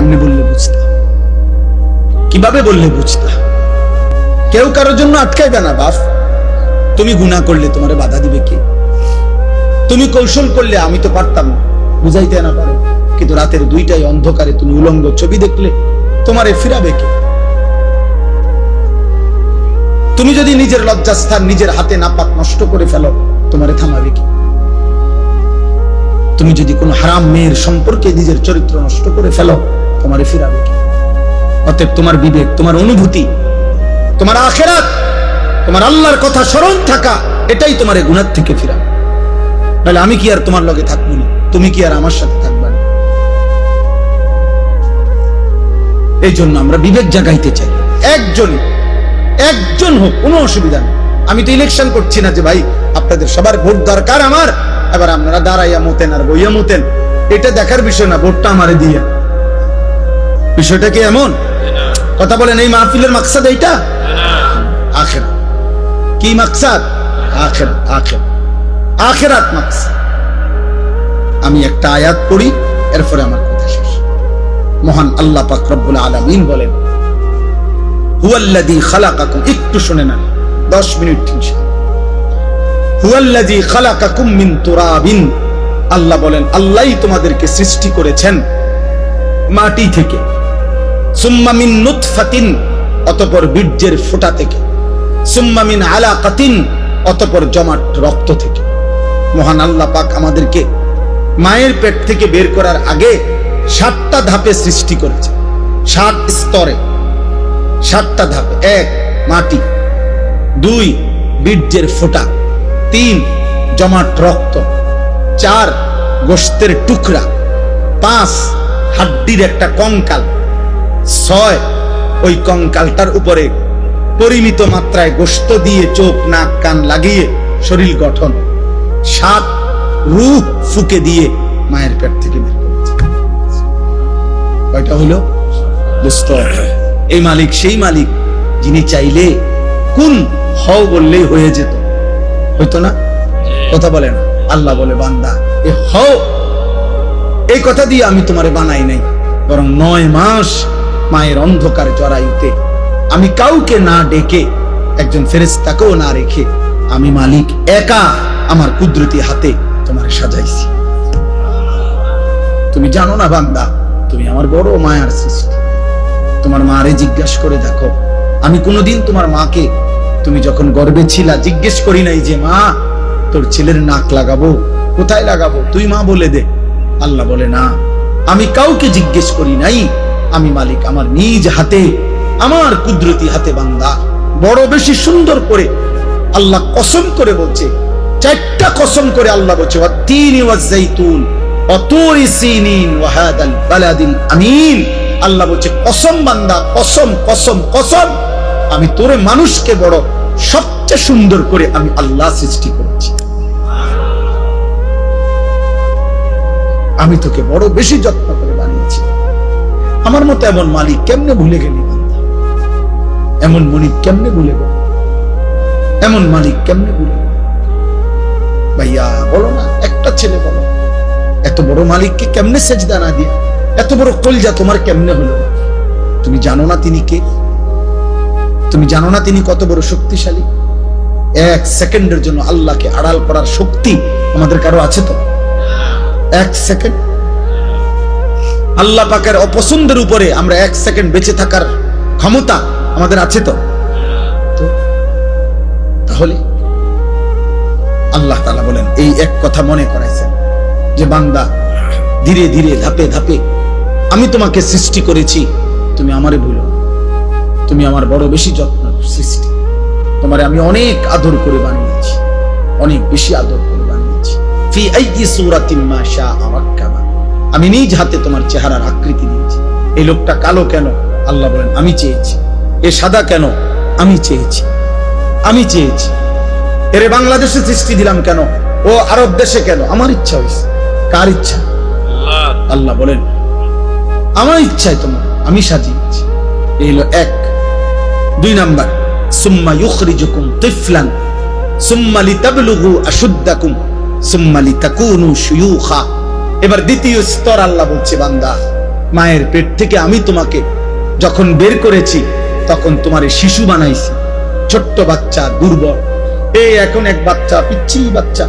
কেমনে বললে বুঝতা? কিভাবে বললে বুঝতা? কেউ কারোর জন্য আটকাইবে না বাপ। তুমি গুনাহ করলে তোমারে বাধা দিবে কে? তুমি কৌশল করলে আমি তো পারতাম না, বুঝাইতে না পারো, কিন্তু রাতের 2টায় অন্ধকারে তুমি উলঙ্গ ছবি দেখলে তোমারে ফিরাবে কে? তুমি যদি নিজের লজ্জাস্থান নিজের হাতে নাপাক নষ্ট করে ফেলো, তোমারে থামাবে কি? তুমি যদি কোনো হারাম মেয়ের সম্পর্কে নিজের চরিত্র নষ্ট করে ফেলো, তোমারে ফিরাবে কি? অতএব তোমার বিবেক, তোমার অনুভূতি, তোমার আখিরাত, তোমার আল্লাহর কথা স্মরণ থাকা, এটাই তোমারে গুনাহ থেকে ফিরাবে। তাহলে আমি কি আর তোমার লগে থাকবো না? তুমি কি আর আমার সাথে থাকবে না? এই জন্য আমরা বিবেক জাগাইতে চাই। একজন হোক, কোনো অসুবিধা নেই। আমি তো ইলেকশন করছি না যে ভাই আপনাদের সবার ভোট দরকার আমার, এবার আপনারা দাঁড়াইয়া মতেন আর বইয়া মতেন, এটা দেখার বিষয় না। ভোটটা আমারে দিয়ে, বিষয়টা কি এমন? কথা বলেন, এই মাহফিলের মাকসাদ এইটা? আখিরাত। কি মাকসাদ? আখিরাত মাকসাদ। আমি একটা আয়াত পড়ি, এরপরে আমার কথা শেষ। মহান আল্লাহ পাক রব্বুল আলামিন বলেন, হুয়াল্লাযী খালাকাকুম, একটু শুনে না, 10 মিনিট ইনশাআল্লাহ। হুয়াল্লাযী খালাকাকুম মিন তুরাবিন, আল্লাহ বলেন আল্লাহই তোমাদেরকে সৃষ্টি করেছেন মাটি থেকে। সুম্মা মিন নুতফাতিন, অতঃপর বীর্যের ফোঁটা থেকে। সুম্মা মিন আলাকাতিন, অতঃপর জমাট রক্ত থেকে। মহান আল্লাহ পাক আমাদেরকে মায়ের পেট থেকে বের করার আগে 7টা ধাপে সৃষ্টি করেছে। 7 স্তরে, 7টা ধাপে। 1 মাটি, 2 বীর্যের ফোঁটা, 3 জমাট রক্ত, 4 গোশতের টুকরা, 5 হাড্ডির একটা কঙ্কাল, 6 ওই কঙ্কালটার উপরে পরিমিত মাত্রায় গোশত দিয়ে চোখ নাক কান লাগিয়ে শরীর গঠন, 7 রূহ ফুকে দিয়ে মায়ের পেট থেকে বের করেছে। কয়টা হলো দোস্ত? এই মালিক সেই মালিক যিনি চাইলে কোন হও বললেই হয়ে যেত, হইতো না? কথা বলে না? আল্লাহ বলে, বান্দা এ হও, এই কথা দিয়ে আমি তোমারে বানাই নাই, বরং 9 মাস মায়ের অন্ধকার জরায়ুতে আমি কাউকে না ডেকে, একজন ফেরেশতাকেও না রেখে, আমি মালিক একা আমার কুদরতি হাতে তোমার সাজাইছি। তুমি জানো না বান্দা, তুমি আমার বড় মায়ার সৃষ্টি। তোমার মারে জিজ্ঞাসা করে দেখো, আমি কোনোদিন তোমার মাকে, তুমি যখন গর্ভে ছিলা, জিজ্ঞেস করি নাই যে মা তোর ছেলের নাক লাগাবো, কোথায় লাগাবো, তুই মা বলে দে। আল্লাহ বলে না, আমি কাউকে জিজ্ঞেস করি নাই, আমি মালিক আমার নিজ হাতে, আমার কুদরতি হাতে বান্দা বড় বেশি সুন্দর করে আল্লাহ কসম করে বলছে, 4টা কসম করে আল্লাহ বলছে, ওয়াত-তিনি ওয়াজ-যাইতুন ওয়া তুরি সিনিন ওয়া হাদাল বালাদিল আমিন। আল্লাহ বলছে কসম বান্দা, কসম কসম কসম, আমি তোরে মানুষকে বড় সবচেয়ে সুন্দর করে আমি আল্লাহ সৃষ্টি করেছি। আমি তোকে বড় বেশি যত্ন করে বানিয়েছি। আমার মতো এমন মালিক কেমনে ভুলে গেলি বান্দা? এমন মনিব কেমনে ভুলে গেল? এমন মালিক কেমনে ভুলে গেল? ভাইয়া বলো না, একটা ছেলে বলো, এত বড় মালিককে কেমনে সেজদা না দিয়ে, এত বড় কলজা তোমার কেমনে হলো? তুমি জানো না তিনি কে? তুমি জানো না তিনি কত বড় শক্তিশালী? 1 সেকেন্ডের জন্য আল্লাহকে আড়াল করার শক্তি আমাদের কারো আছে তো? 1 সেকেন্ড আল্লাহ পাকের অপছন্দের উপরে আমরা 1 সেকেন্ড বেঁচে থাকার ক্ষমতা আমাদের আছে তো? তাহলে আল্লাহ তাআলা বলেন, এই এক কথা মনে করাইছেন যে বান্দা, ধীরে ধীরে ধাপে ধাপে আমি তোমাকে সৃষ্টি করেছি, তুমি আমারে ভুলো। তুমি আমার বড় বেশি যত্ন সৃষ্টি, তোমারে আমি অনেক আদর করে বানিয়েছি, অনেক বেশি আদর করে বানিয়েছি। ফি আইয়ি সূরাতিন মা শাআ রাক্কাবা, আমি নিজ হাতে তোমার চেহারার আকৃতি দিয়েছি। এই লোকটা কালো কেন? আল্লাহ বলেন আমি চেয়েছি। এ সাদা কেন? আমি চেয়েছি। আমি চেয়েছি। এরে বাংলাদেশে সৃষ্টি দিলাম কেন? ও আরব দেশে কেন? আমার ইচ্ছা হয়েছে। কার ইচ্ছা? আল্লাহ বলেন আমার ইচ্ছায় তোমার আমি সাজিয়েছি। এই হলো 1। 2 নাম্বার, সুম্মা ইউখরিজুকুম তিফলান সুম্মা লিতাবলুগু আশুদ্দাকুম সুম্মা লিতাকুনু শুয়ুখা। এবার দ্বিতীয় স্তর আল্লাহ বলছে, বান্দা মায়ের পেট থেকে আমি তোমাকে যখন বের করেছি তখন তোমার শিশু বানাইছি, ছোট্ট বাচ্চা, দুর্বল। এই এখন এক বাচ্চা, পিচ্ছি বাচ্চা,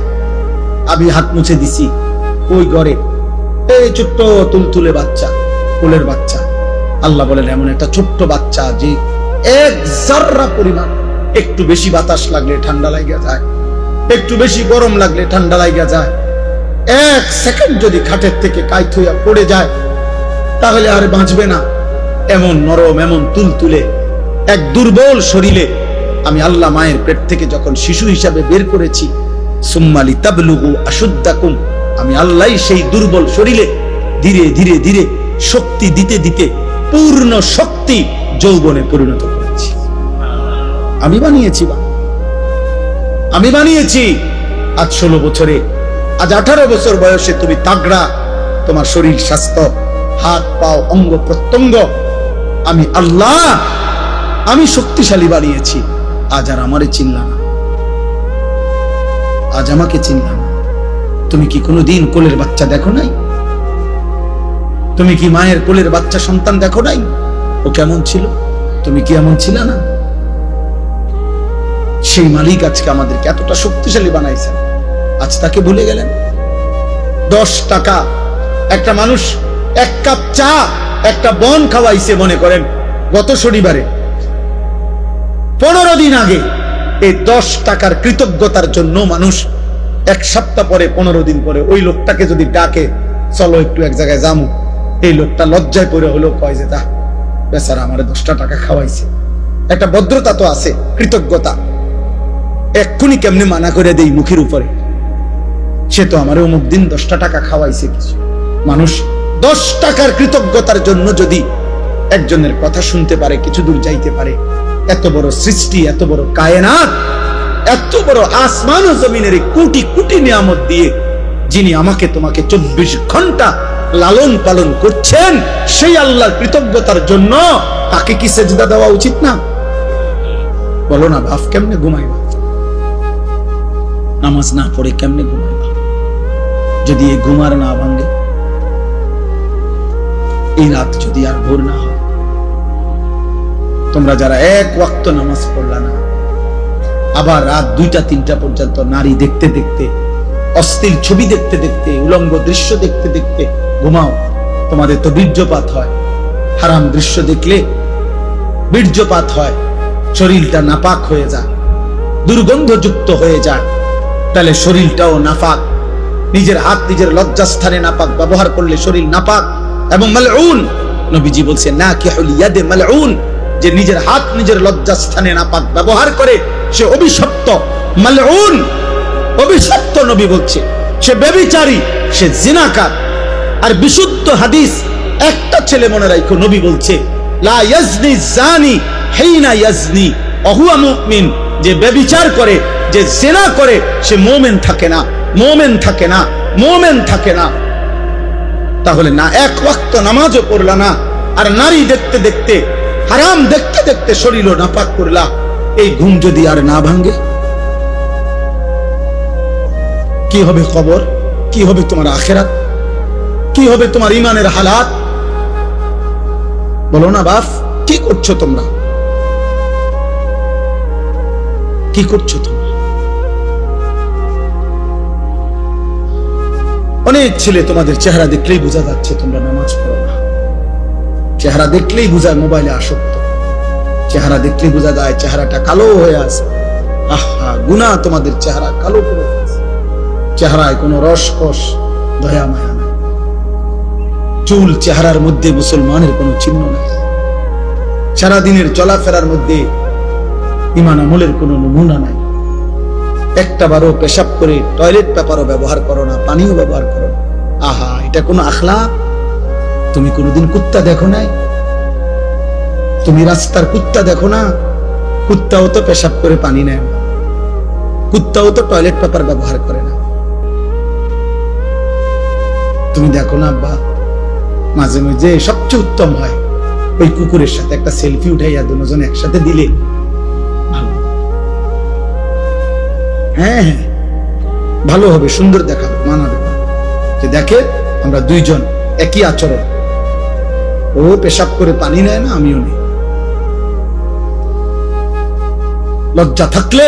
আমি হাত মুছে দিছি ওই ঘরে, এই ছোট্ট তুলতুলে বাচ্চা, কোলের বাচ্চা। আল্লাহ বলেন এমন একটা ছোট্ট বাচ্চা যে এক জাররা পরিমাণ একটু বেশি বাতাস লাগলে ঠান্ডা লাগিয়া যায়, একটু বেশি গরম লাগলে ঠান্ডা লাগিয়া যায়। এক সেকেন্ড যদি খাটের থেকে কাইত হইয়া পড়ে যায় তাহলে আর বাঁচবে না। এমন নরম, এমন তুলতুলে এক দুর্বল শরীরে আমি আল্লাহ মায়ের পেট থেকে যখন শিশু হিসাবে বের করেছি, সুম্মালি তাবলুগু আশুদ্দাকুম, আমি আল্লাহ সেই দুর্বল শরীরে ধীরে ধীরে ধীরে শক্তি দিতে দিতে পূর্ণ শক্তি যৌবনে পরিণত করেছি। আমি বানিয়েছি, আমি বানিয়েছি। আজ 16 বছরে, আজ 18 বছর বয়সে তুমি তাগড়া, তোমার শরীর স্বাস্থ্য, হাত পাও, অঙ্গ প্রত্যঙ্গ আমি আল্লাহ, আমি শক্তিশালী বানিয়েছি। আজ আর আমারে চিনলা না, আজ আমাকে চিনলা না। তুমি কি কোনোদিন কোলের বাচ্চা দেখো নাই? তুমি কি মায়ের কোলের বাচ্চা সন্তান দেখো নাই? ও কেমন ছিল? তুমি কি এমন ছিল না? সেই মালিক আজকে আমাদেরকে এতটা শক্তিশালী বানাইছেন, আজ তাকে ভুলে গেলেন। 10 টাকা একটা মানুষ 1 কাপ চা, একটা বন খাওয়াইছে মনে করেন গত শনিবারে, 15 দিন আগে। এই 10 টাকার কৃতজ্ঞতার জন্য মানুষ 1 সপ্তাহ পরে, 15 দিন পরে ওই লোকটাকে যদি ডাকে, চলো একটু এক জায়গায় যাবো, এই লোকটা লজ্জায় পড়ে হলো কয় যে তা বেচারা আমারে 10টা টাকা খাওয়াইছে। একটা ভদ্রতা তো আছে, কৃতজ্ঞতা। এক্ষুনি কেমনে মানা করে দেই মুখের উপরে, সে তো আমারে অমুক দিন 10টা টাকা খাওয়াইছে কিছু। মানুষ 10 টাকার কৃতজ্ঞতার জন্য যদি একজনের কথা শুনতে পারে, কিছু দূর যাইতে পারে। এত বড় সৃষ্টি, এত বড় কায়নাত, এত বড় আসমান ও জমিনের কোটি কোটি নিয়ামত দিয়ে যিনি আমাকে তোমাকে 24 ঘন্টা লালন পালন করছেন, সেই আল্লাহর কৃতজ্ঞতার জন্য তাকে কি সেজদা দেওয়া উচিত না? বলো না বাপ, কেমনে ঘুমাইবা? নামাজ না পড়ে কেমনে ঘুমাইবা? যদি এই ঘুমার না ভাঙে, এই রাত যদি আর ভোর না হয়, তোমরা যারা 1 ওয়াক্ত নামাজ পড়লা না, আবার রাত 2টা 3টা পর্যন্ত নারী দেখতে দেখতে, অশ্লীল ছবি দেখতে দেখতে, উলঙ্গ দৃশ্য দেখতে দেখতে ঘুমাও, তোমাদের তো বীর্যপাত হয়। হারাম দৃশ্য দেখলে বীর্যপাত হয়, শরীরটা নাপাক হয়ে যায়, দুর্গন্ধযুক্ত হয়ে যায়। তাহলে শরীরটাও নাপাক। নিজের হাত নিজের লজ্জাস্থানে নাপাক ব্যবহার করলে শরীর নাপাক এবং মালউন। নবীজি বলছেন নাকিহুল ইয়াদে মালউন, যে নিজের হাত নিজের লজ্জাস্থানে নাপাক ব্যবহার করে সে অভিশপ্ত, মালউন, অভিশপ্ত। নবী বলছে সে ব্যভিচারী, সে জিনাকার। আর বিশুদ্ধ হাদিস একটা ছেলে মনে রাখো, নবী বলছে লা ইয়াজনি জানি হিনা ইয়াজনি ওয়া হুয়া মুমিন, যে ব্যভিচার করে, যে জিনা করে, সে মুমিন থাকে না, মুমিন থাকে না, মুমিন থাকে না। তাহলে না 1 ওয়াক্ত নামাজও পড়লা না, আর নারী দেখতে দেখতে, হারাম দেখতে দেখতে শরীরও নাপাক করলা। এই ঘুম যদি আর না ভাঙে, কি হবে কবর? কি হবে তোমার আখিরাত? কি হবে তোমার ঈমানের হালাত? বলো না বাপ, কি করছো তোমরা? কি করছো তোমরা? অনেক ছেলে তোমাদের চেহারা দেখলেই বোঝা যাচ্ছে তোমরা নামাজ পড়ো না। চেহারা দেখলেই বোঝায় মোবাইলে আসক্ত, চেহারা দেখলেই বোঝা যায় চেহারাটা কালো হয়ে আছে। আহা, গুনাহ তোমাদের চেহারা কালো করে ফেলেছে। চেহারায় কোনো রসকস, দয়া মায়া নাই। চুল চেহারার মধ্যে মুসলমানের কোনো চিহ্ন নাই। সারাদিনের চলাফেরার মধ্যে ঈমান আমলের কোনো নমুনা নাই। একটা বারও পেশাব করে টয়লেট পেপারও ব্যবহার করো না, পানিও ব্যবহার করো না। আহা, এটা কোনো আখলাক? তুমি কোনোদিন কুত্তা দেখো নাই? তুমি রাস্তার কুত্তা দেখো না? কুত্তাও তো পেশাব করে পানি নেয় না, কুত্তাও তো টয়লেট পেপার ব্যবহার করে না। তুমি দেখো না আব্বা, মাঝে মাঝে সবচেয়ে উত্তম হয় ওই কুকুরের সাথে একটা সেলফি উঠাইয়া দুজন একসাথে দিলে ভালো। হ্যাঁ হ্যাঁ, ভালো হবে, সুন্দর দেখাবে, মানাবে। যে দেখে আমরা দুইজন একই আচরণ, ও পেশাব করে পানি নেয় না, আমিও নেই। লজ্জা থাকলে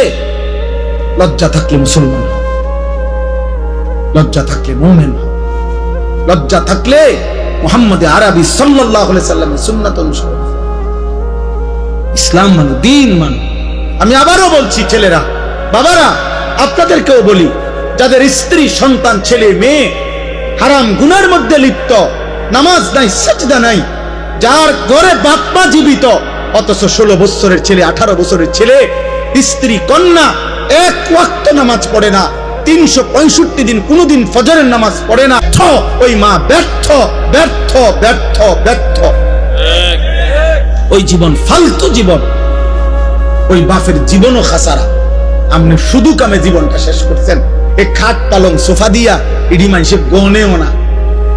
মুসলমান হও, লজ্জা থাকলে মুমিন হও, লজ্জা থাকলে মুহাম্মদ আরবি সাল্লাল্লাহু আলাইহি সাল্লামের সুন্নাত অনুসরণ। ইসলাম মানো, দ্বীন মানো। আমি আবারও বলছি, ছেলেরা, বাবারা, আপনাদেরকেও বলি, যাদের স্ত্রী, সন্তান, ছেলে মেয়ে হারাম গুনার মধ্যে লিপ্ত, নামাজ নাই, সিজদা নাই, যার ঘরে বাপ মা জীবিত, অথচ 16 বছরের ছেলে, 18 বছরের ছেলে, স্ত্রী, কন্যা এক ওয়াক্ত নামাজ পড়ে না, 365 দিন কোনদিন ফজরের নামাজ পড়ে না, ওই মা ব্যর্থ ব্যর্থ ব্যর্থ ব্যর্থ। ওই জীবন ফালতু জীবন, ওই বাপের জীবনও খাসারা। আপনি শুধু কামে জীবনটা শেষ করছেন। এই খাট পালং সোফা দিয়া ইডি মানুষের গনেও না,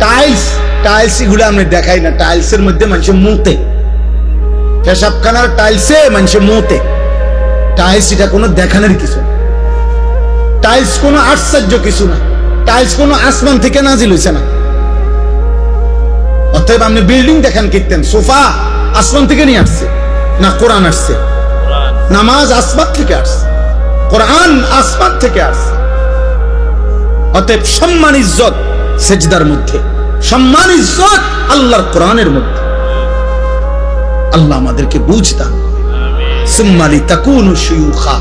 টাইলস এগুলো আমি দেখাই না, টাইলসের মধ্যে মানুষের মুতে, পেশাবখানার টাইলসে মানুষের মুতে। টাইলস এটা কোনো দেখানোর কিছু না, টাইলস কোনো আশ্চর্য কিছু না, টাইলস কোনো আসমান থেকে নাজিল হইছে না। অতএব আপনি বিল্ডিং দেখেন কীর্তেন, সোফা আসমান থেকে নিয়ে আসছে না, কোরআন আসছে। নামাজ আসমান থেকে আসছে, কোরআন আসমান থেকে আসছে। অতএব সম্মান ইজ্জত সেজদার মধ্যে, সম্মান ইজ্জত আল্লাহর কোরআনের মধ্যে। আল্লাহ আমাদেরকে বুঝতাম। সুম্মালি তাকুনু শুয়ুখা,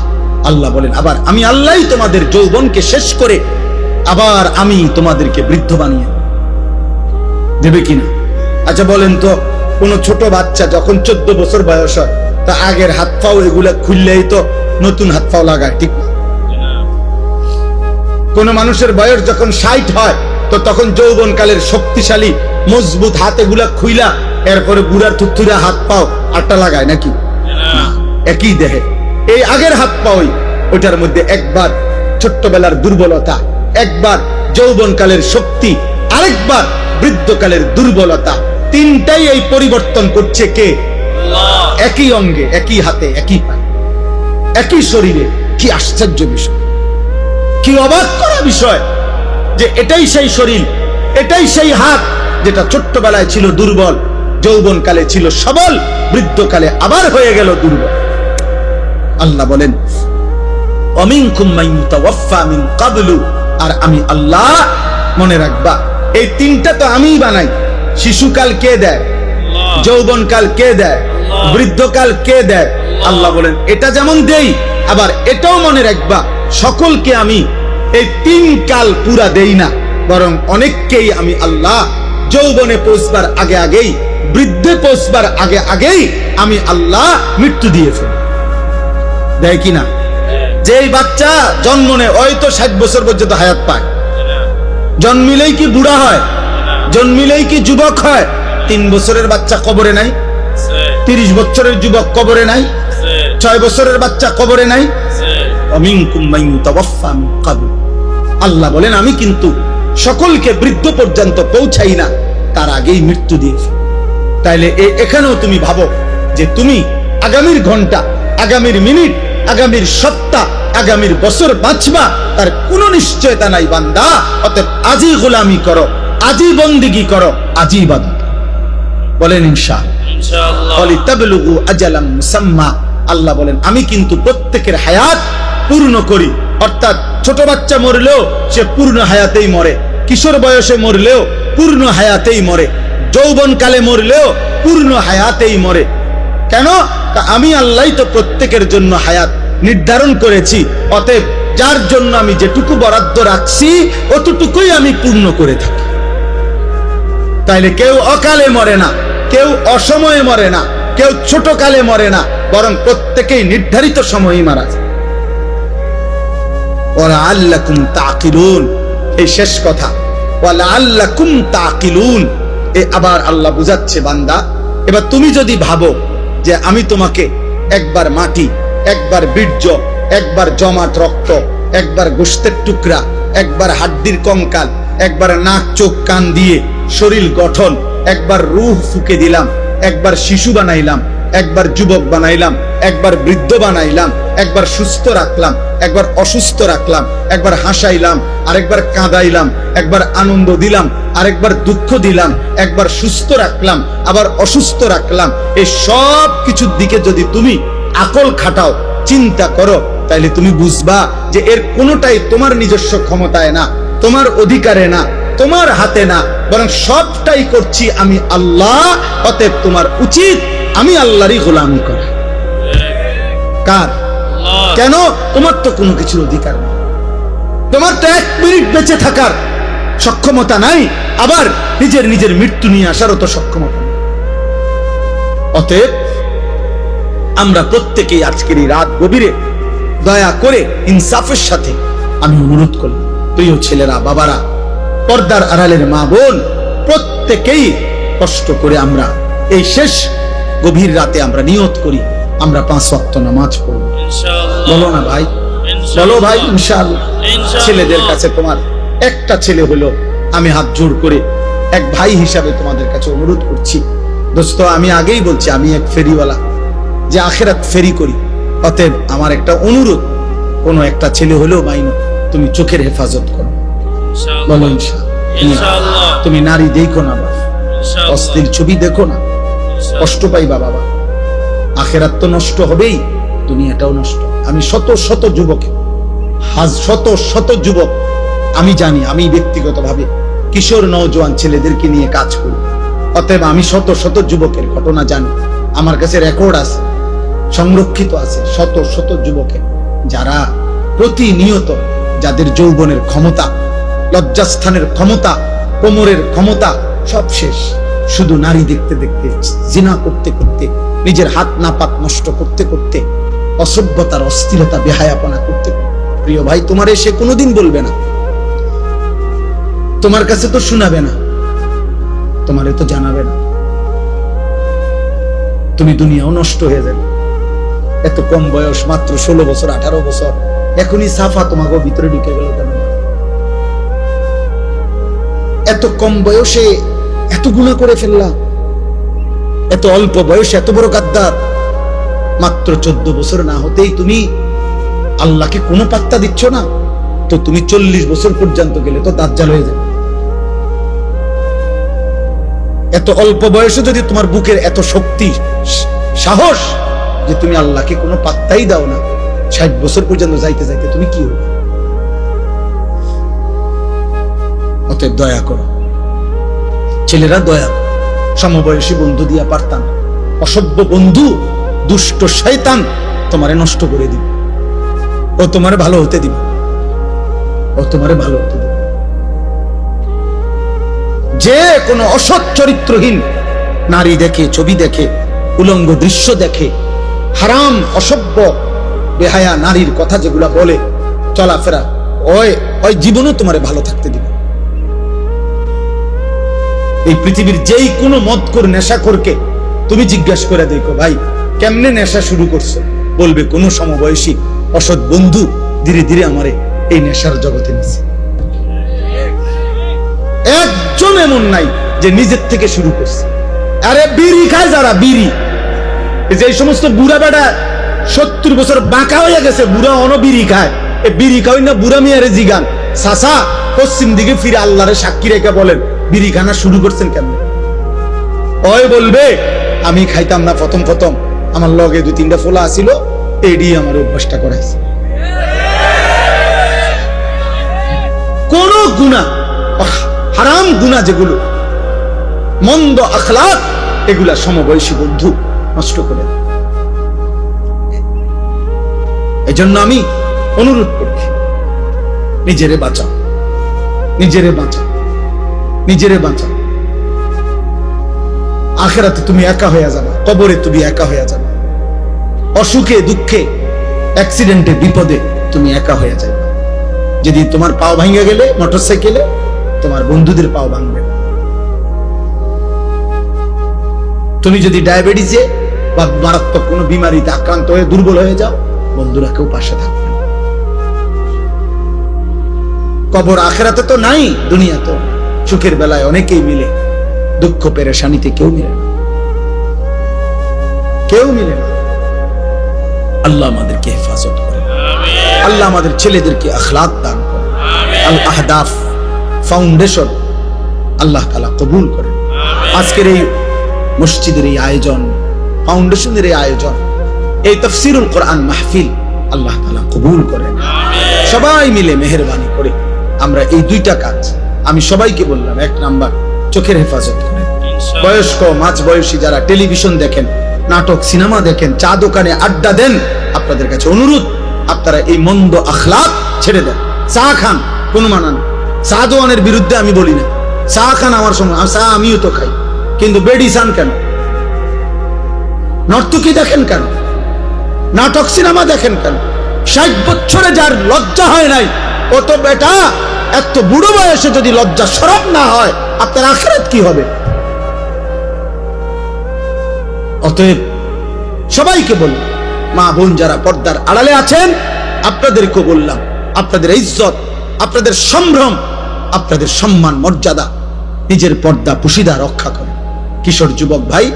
আল্লাহ বলেন আবার আমি আল্লাহই তোমাদের যৌবনকে শেষ করে আবার আমি তোমাদেরকে বৃদ্ধ বানিয়ে দেবে কিনা? আচ্ছা বলেন তো, কোন ছোট বাচ্চা যখন 14 বছর বয়স হয়, তা আগের হাত পাও এগুলা খুললেই তো নতুন হাত পাও লাগায়, ঠিক না? কোন মানুষের বয়স যখন 60 হয়, তো তখন যৌবন কালের শক্তিশালী মজবুত হাত এগুলা খুইলা এরপরে বুড়ার থুথুরা হাত পাও আটটা লাগায় নাকি? একই দেহে এই আগের হাত পাওই, ওইটার মধ্যে একবার ছোট্টবেলার দুর্বলতা, একবার যৌবন কালের শক্তি, আরেকবার বৃদ্ধকালের দুর্বলতা, তিনটাই এই পরিবর্তন করছে কে? একই অঙ্গে, একই হাতে, একই পায়ে, একই শরীরে। কি আশ্চর্য বিষয়, কি অবাক করা বিষয় যে এটাই সেই শরীর, এটাই সেই হাত যেটা ছোট্টবেলায় ছিল দুর্বল, যৌবন কালে ছিল সবল, বৃদ্ধকালে আবার হয়ে গেল দুর্বল। আল্লাহ বলেন অমিনকুম মান ইউতাওয়াফা মিন ক্বাবলু, আর আমি আল্লাহ, মনে রাখবা এই তিনটা তো আমিই বানাই। শিশুকাল কে দেয়? যৌবনকাল কে দেয়? বৃদ্ধকাল কে দেয়? আল্লাহ বলেন এটা যেমন দেই, আবার এটাও মনে রাখবা সকলকে আমি এই 3 কাল পুরা দেই না, বরং অনেককেই আমি আল্লাহ যৌবনে পৌঁছবার আগে আগেই, বৃদ্ধে পৌঁছবার আগে আগেই আমি আল্লাহ মৃত্যু দিয়ে ফেলি। দেয় কিনা? যেই বাচ্চা জন্ম নেয় ওই তো 60 বছর পর্যন্ত হায়াত পায়, জন্মিলেই কি বুড়া হয়? জন্মিলেই কি যুবক হয়? 3 বছরের বাচ্চা কবরে নাই, 30 বছরের যুবক কবরে নাই, 6 বছরের বাচ্চা কবরে নাই। অমিনকুম মান ইউতাওয়াফা মিন ক্বাবল, আল্লাহ বলেন আমি কিন্তু সকলকে বৃদ্ধ পর্যন্ত পৌঁছাই না, তার আগেই মৃত্যু দিয়েছি। তাইলে এখানেও তুমি ভাবো যে তুমি আগামীর ঘন্টা, আগামীর মিনিট, আগামীর সপ্তাহ, আগামীর বছর বাঁচবা, তার কোনো নিশ্চয়তা নাই বান্দা। অতএব আজই গোলামি করো, আজই বন্দিগি করো, আজই ইবাদত। বলেন ইনশাআল্লাহ। ওয়ালিতাবলুগু আজালাম মুসাম্মা, আল্লাহ বলেন আমি কিন্তু প্রত্যেকের হায়াত পূর্ণ করি। অর্থাৎ ছোট বাচ্চা মরলেও সে পূর্ণ হায়াতেই মরে, কিশোর বয়সে মরলেও পূর্ণ হায়াতেই মরে, যৌবন কালে মরলেও পূর্ণ হায়াতেই মরে। কেন? আমি আল্লাহ তো প্রত্যেকের জন্য হায়াত নির্ধারণ করেছি। অতএব যার জন্য আমি যেটুকু বরাদ্দ রাখছি অতটুকুই আমি পূর্ণ করে থাকি। তাইলে কেউ অকালে মরে না, কেউ অসময়ে মরে না, কেউ ছোট কালে মরে না, বরং প্রত্যেকেই নির্ধারিত সময়ই মারা যায়। ওয়ালাআল্লাকুম তাকিলুন, এই শেষ কথা, ওয়ালাআল্লাকুম তাকিলুন। আবার আল্লাহ বুঝাচ্ছে বান্দা, এবার তুমি যদি ভাবো যে আমি তোমাকে একবার মাটি, একবার বীর্য, একবার জমাট রক্ত, একবার গোশতের টুকরা, একবার হাড্ডির কঙ্কাল, একবার নাক চোখ কান দিয়ে শরীর গঠন, একবার রূহ ফুকে দিলাম, একবার শিশু বানাইলাম, একবার যুবক বানাইলাম, একবার বৃদ্ধ বানাইলাম, একবার সুস্থ রাখলাম, একবার অসুস্থ রাখলাম, একবার হাসাইলাম, আরেকবার কাঁদাইলাম, একবার আনন্দ দিলাম, আরেকবার দুঃখ দিলাম, একবার সুস্থ রাখলাম, আবার অসুস্থ রাখলাম। এই সব কিছুর দিকে যদি তুমি আকল খাটাও, চিন্তা করো, তাইলে তুমি বুঝবা যে এর কোনোটাই তোমার নিজস্ব ক্ষমতায় না, তোমার অধিকারে না, তোমার হাতে না, বরং সবটাই করছি আমি আল্লাহ। অতএব তোমার উচিত আমি আল্লাহরই গোলামি করা। কার? কেন? তোমার তো কোনো কিছুর অধিকার নেই, তোমার তো 1 মিনিট বেঁচে থাকার সক্ষমতা নাই, আবার নিজের মৃত্যু নিয়ে আসারও তো সক্ষমতা নেই। অতএব আমরা প্রত্যেকেই আজকের এই রাত গভীরে দয়া করে ইনসাফের সাথে আমি অনুরোধ করলাম, প্রিয় ছেলেরা, বাবারা, পর্দার আড়ালের মা বোন, প্রত্যেকেই কষ্ট করে আমরা এই শেষ গভীর রাতে আমরা নিয়ত করি আমরা 5 ওয়াক্ত নামাজ পড়ব। বলো না ভাই, বলো ভাই, ইনশাআল্লাহ। ছেলেদের কাছে তোমার একটা ছেলে হলো, আমি হাত জোড় করে এক ভাই হিসাবে তোমাদের কাছে অনুরোধ করছি, দোস্ত, আমি আগেই বলছি আমি এক ফেরিওয়ালা, যে আখিরাত ফেরি করি। অতএব আমার একটা অনুরোধ, কোনো একটা ছেলে হলেও মাইনো, তুমি চোখের হেফাজত করো। বলো ইনশাআল্লাহ। তুমি নারী দেখো না বাবা, অশ্লীল ছবি দেখো না, কষ্ট পাইবা বাবা। আখিরাত তো নষ্ট হবেই, দুনিয়াটাও নষ্ট। আমি শত শত যুবক আমি জানি, আমি ব্যক্তিগতভাবে কিশোর নওজোয়ান ছেলেদেরকে নিয়ে কাজ করি। অতএব আমি শত শত যুবকের ঘটনা জানি, আমার কাছে রেকর্ড আছে, সংরক্ষিত আছে, শত শত যুবকের, যারা প্রতিনিয়ত, যাদের যৌবনের ক্ষমতা, লজ্জাস্থানের ক্ষমতা, কোমরের ক্ষমতা সব শেষ, শুধু নারী দেখতে দেখতে, জিনা করতে করতে, নিজের হাত নাপাক নষ্ট করতে করতে, অসভ্যতার অস্থিরতা বেহায়াপনা করতে। প্রিয় ভাই, তোমার সে কোনোদিন বলবে না, তোমার কাছে তো শোনাবে না, তোমারে তো জানাবে না, তুমি দুনিয়াও নষ্ট হয়ে যাবে। এত কম বয়স, মাত্র 16 বছর 18 বছর, এখনই সাফা তোমাকে ভিতরে ঢুকে গেল কেন? এত কম বয়সে এত গুনাহ করে ফেললা, এত অল্প বয়সে এত বড় গাদ্দার। মাত্র 14 বছর না হতেই তুমি আল্লাহকে কোনো পাত্তা দিচ্ছ না, তো তুমি 40 বছর পর্যন্ত গেলে তো দাজ্জাল হয়ে যাবে। এত অল্প বয়সে যদি তোমার বুকের এত শক্তি, সাহস, যে তুমি আল্লাহকে কোনো পাত্তাই দাও না, 60 বছর পর্যন্ত যাইতে যাইতে তুমি কি হবে? অতএব দয়া করো ছেলেরা, দয়া করো। সমবয়সী বন্ধু দিয়া পারতাম, অসভ্য বন্ধু, দুষ্ট শয়তান তোমারে নষ্ট করে দিবে, ও তোমারে ভালো হতে দিবে, ও তোমারে ভালো হতে দিবে। যে কোনো অসৎ চরিত্রহীন নারী দেখে, ছবি দেখে, উলঙ্গ দৃশ্য দেখে, হারাম অসভ্য বেহায়া নারীর কথা যেগুলা বলে, চলাফেরা, ওই জীবনও তোমারে ভালো থাকতে দিবে। এই পৃথিবীর যেই কোনো মদখোর নেশাখোরকে তুমি জিজ্ঞাসা করে দেখো, ভাই কেমনে নেশা শুরু করছো, বলবে কোনো সমবয়সী অসৎ বন্ধু ধীরে ধীরে আমারে এই নেশার জগতে নিছে। একজন এমন নাই যে নিজের থেকে শুরু করছে। আরে বিড়ি খায় যারা, বিড়ি, যে সমস্ত বুড়া বেটা 70 বছর বাঁকা হয়ে গেছে, বুড়া বিড়ি খায়, এ বিড়ি খাওয়াই না বুড়া মিয়ারে জিগান, চাচা পশ্চিম দিকে ফিরে আল্লাহরে সাক্ষী রেখে বলেন বিড়ি খানা শুরু করছেন কেন? ওই বলবে আমি খাইতাম না প্রথম, আমার লগে 2-3টা ফোলা আসিল, এডি আমার অভ্যাসটা করাইছে। কোন গুনাহ, হারাম গুনাহ যেগুলো, মন্দ আখলাক, এগুলা সমবয়সী বন্ধু নষ্ট করে। এজন্য আমি অনুরোধ করছি, নিজেরে বাঁচাও, নিজেরে বাঁচাও, নিজেরে বাঁচাও। আখিরাতে তুমি একা হয়ে যাবে, কবরে তুমি একা হয়ে যাবে, অসুখে দুঃখে অ্যাক্সিডেন্টে বিপদে তুমি একা হয়ে যাবে। যদি তোমার পাও ভাঙে গেলে মোটরসাইকেলে, তোমার বন্ধুদের পাও ভাঙবে। তুমি যদি ডায়াবেটিসে বা মারাত্মক কোনো বিমারিতে আক্রান্ত হয়ে দুর্বল হয়ে যাও, বন্ধুরা কেউ পাশে থাকবে না। কবর আখিরাতে তো নাই, দুনিয়া তো। সুখের বেলায় অনেকেই মিলে, দুঃখ পেরেশানিতে কেউ মিলে না। কেউ মিলে না। আল্লাহ আমাদেরকে হেফাজত করে, আল্লাহ আমাদের ছেলেদেরকে আখলাক দান করে, আল আহদাফ ফাউন্ডেশন আল্লাহ তাআলা কবুল করেন। আজকের এই মসজিদের এই আয়োজন, ফাউন্ডেশনের এই আয়োজন, এই তাফসীরুল কোরআন মাহফিল আল্লাহ তাআলা কবুল করেন। সবাই মিলে মেহেরবানি করে আমরা এই দুইটা কাজ আমি সবাইকে বললাম। এক নাম্বার, চোখের হেফাজত করেন। বয়স্ক মাঝ বয়সী যারা টেলিভিশন দেখেন, নাটক সিনেমা দেখেন, চা দোকানে আড্ডা দেন, আপনাদের কাছে অনুরোধ, আপনারা এই মন্দ আখলাক ছেড়ে দেন। চা খান, কোনো মানা নেই। চা দোয়ানের বিরুদ্ধে আমি বলি না, চা খান আমার সময়, চা আমিও তো খাই, কিন্তু বেডি চান কেন? নর্তকী দেখেন কেন? নাটক সিনেমা দেখেন কেন? 60 বছরে যার লজ্জা হয় নাই, ও তো বেটা এত বুড়ো বয়সে যদি লজ্জা শরম না হয়, আপনার আখিরাত কি হবে? অতএব সবাইকে বললাম, মা বোন যারা পর্দার আড়ালে আছেন, আপনাদেরকে বললাম, আপনাদের ইজ্জত, আপনাদের সম্ভ্রম, আপনাদের সম্মান মর্যাদা, নিজের পর্দা পুশিদা রক্ষা করে। কিশোর যুবক ভাই,